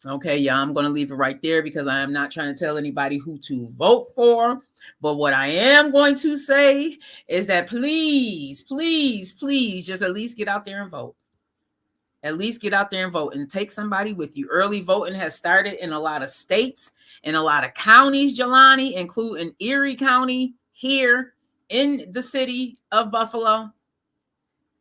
Okay, y'all, I'm going to leave it right there because I am not trying to tell anybody who to vote for. But what I am going to say is that please, please, please just at least get out there and vote. At least get out there and vote and take somebody with you. Early voting has started in a lot of states, in a lot of counties, Jelani, including Erie County here in the city of Buffalo.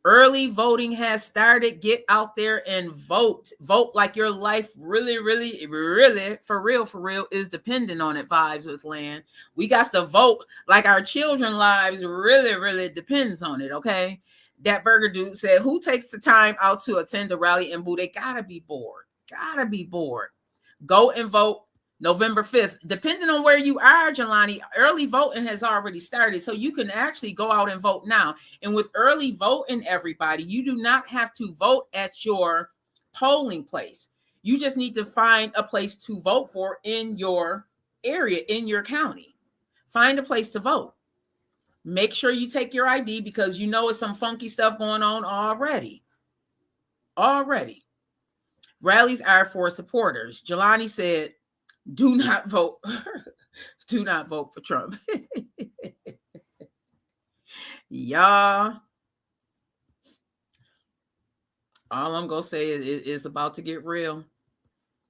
Early voting has started. Get out there and vote. Vote like your life really, really, really, for real, is dependent on it. Vibes with Land. We got to vote like our children's lives really, really depends on it, okay? That burger dude said, who takes the time out to attend a rally and boo? They gotta be bored. Gotta be bored. Go and vote November 5th. Depending on where you are, Jelani, early voting has already started. So you can actually go out and vote now. And with early voting, everybody, you do not have to vote at your polling place. You just need to find a place to vote for in your area, in your county. Find a place to vote. Make sure you take your ID because you know it's some funky stuff going on already. Already. Rallies are for supporters. Jelani said, do not vote. Do not vote for Trump. Y'all. All I'm going to say is it's about to get real.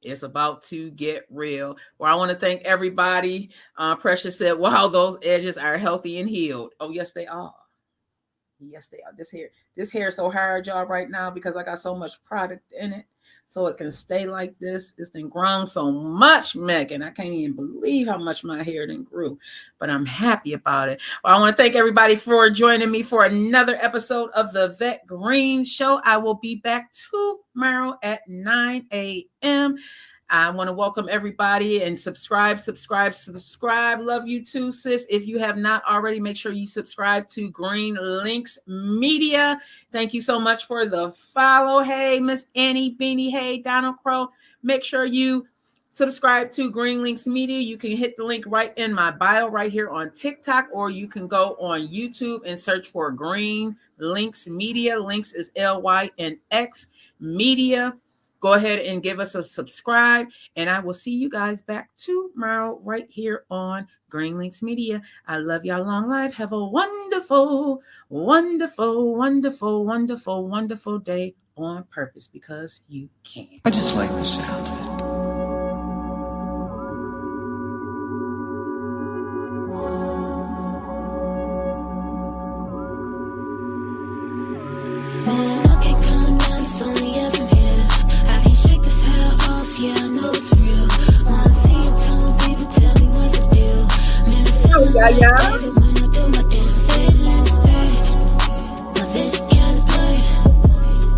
It's about to get real. Well, I want to thank everybody. Precious said, wow, those edges are healthy and healed. Oh, yes, they are. Yes, they are. This hair is so hard, y'all, right now because I got so much product in it. So it can stay like this. It's been grown so much, Megan. I can't even believe how much my hair then grew. But I'm happy about it. Well, I want to thank everybody for joining me for another episode of the VETTE GREEN Show. I will be back tomorrow at 9 a.m. I want to welcome everybody and subscribe. Love you too, sis. If you have not already, make sure you subscribe to Green Links Media. Thank you so much for the follow. Hey, Miss Annie Beanie. Hey, Donald Crow. Make sure you subscribe to Green Links Media. You can hit the link right in my bio right here on TikTok, or you can go on YouTube and search for Green Links Media. Links is LYNX Media. Go ahead and give us a subscribe, and I will see you guys back tomorrow right here on Green Links Media. I love y'all long life. Have a wonderful, wonderful, wonderful, wonderful, wonderful day on purpose because you can. I just like the sound of it. Yeah, I know it's real. When I see you, telling people, tell me what's the deal. Man, I feel like when I do my dance, I feel like a spirit. My vision kinda blurred.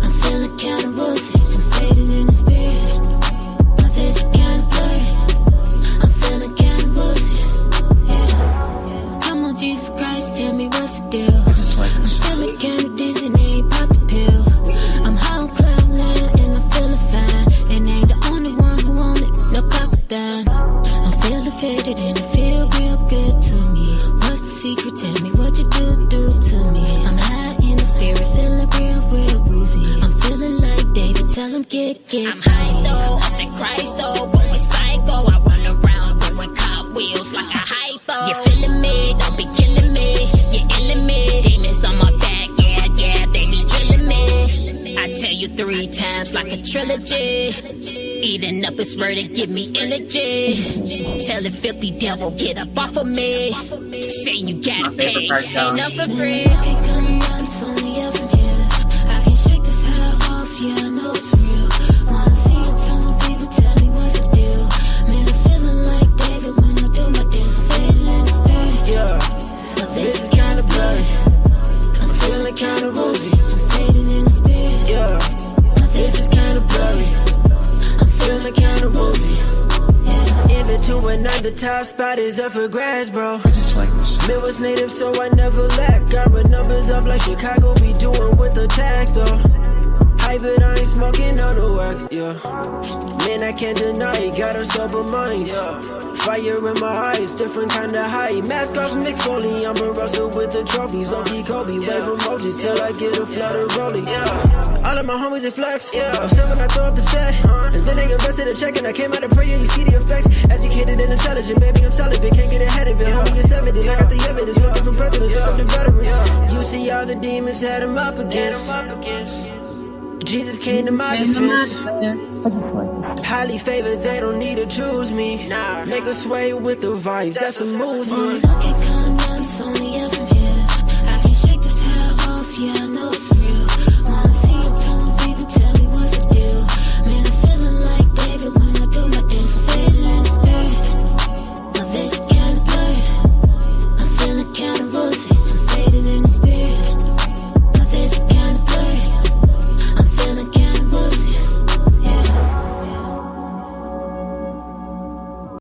I'm feeling kinda woozy. I'm fading in the spirit. My vision kinda blurred. I'm feeling kinda woozy. Yeah. Come on, Jesus Christ, tell me what's the deal. I just like the wicked. I'm high though, off the Christ though, going psycho. I run around doing cartwheels like a hypo. You feeling me? Don't be killing me. You illing me. Demons on my back, yeah, they be killing me. I tell you 3 times like a trilogy. Eating up his word and give me energy. Tell the filthy devil, get up off of me. Saying you gotta pay, ain't nothing free. It's only up from here. I can shake this high off, yeah, I know it's real. Wanna see your tongue, people tell me what's the deal. Man, I'm feeling like David when I do my dance. Fading in the spirit. Yeah, this is kinda blurry. I'm feeling kinda woozy. Fading in the spirit. Yeah, this is kinda blurry. I'm feeling kinda woozy. In between the top spot is up for grabs, bro. I just like the sound. Midwest native, so I never lack. Got my numbers up like Chicago be doing with the tax, though. Hype it, I ain't smoking on the wax, yeah. Man, I can't deny it, got a sober mind, yeah. Fire in my eyes, different kind of high. Mask off, Mick Foley, I'm a Russell with the trophies. Low-key Kobe, wave emojis till I get a flood of rolling, yeah. All of my homies, they flex, yeah. I'm still when I throw up the set, and then they invested a check, and I came out of prayer, you see the effects. Educated and intelligent, baby, I'm solid, but can't get ahead of it. Homie, it's evident, I got the evidence, looking for presidents, up the veterans. You see all the demons had him up against. Jesus came to my defense. Highly favored, they don't need to choose me. Make a sway with the vibes, that's a movement. Look at calm down, it's only up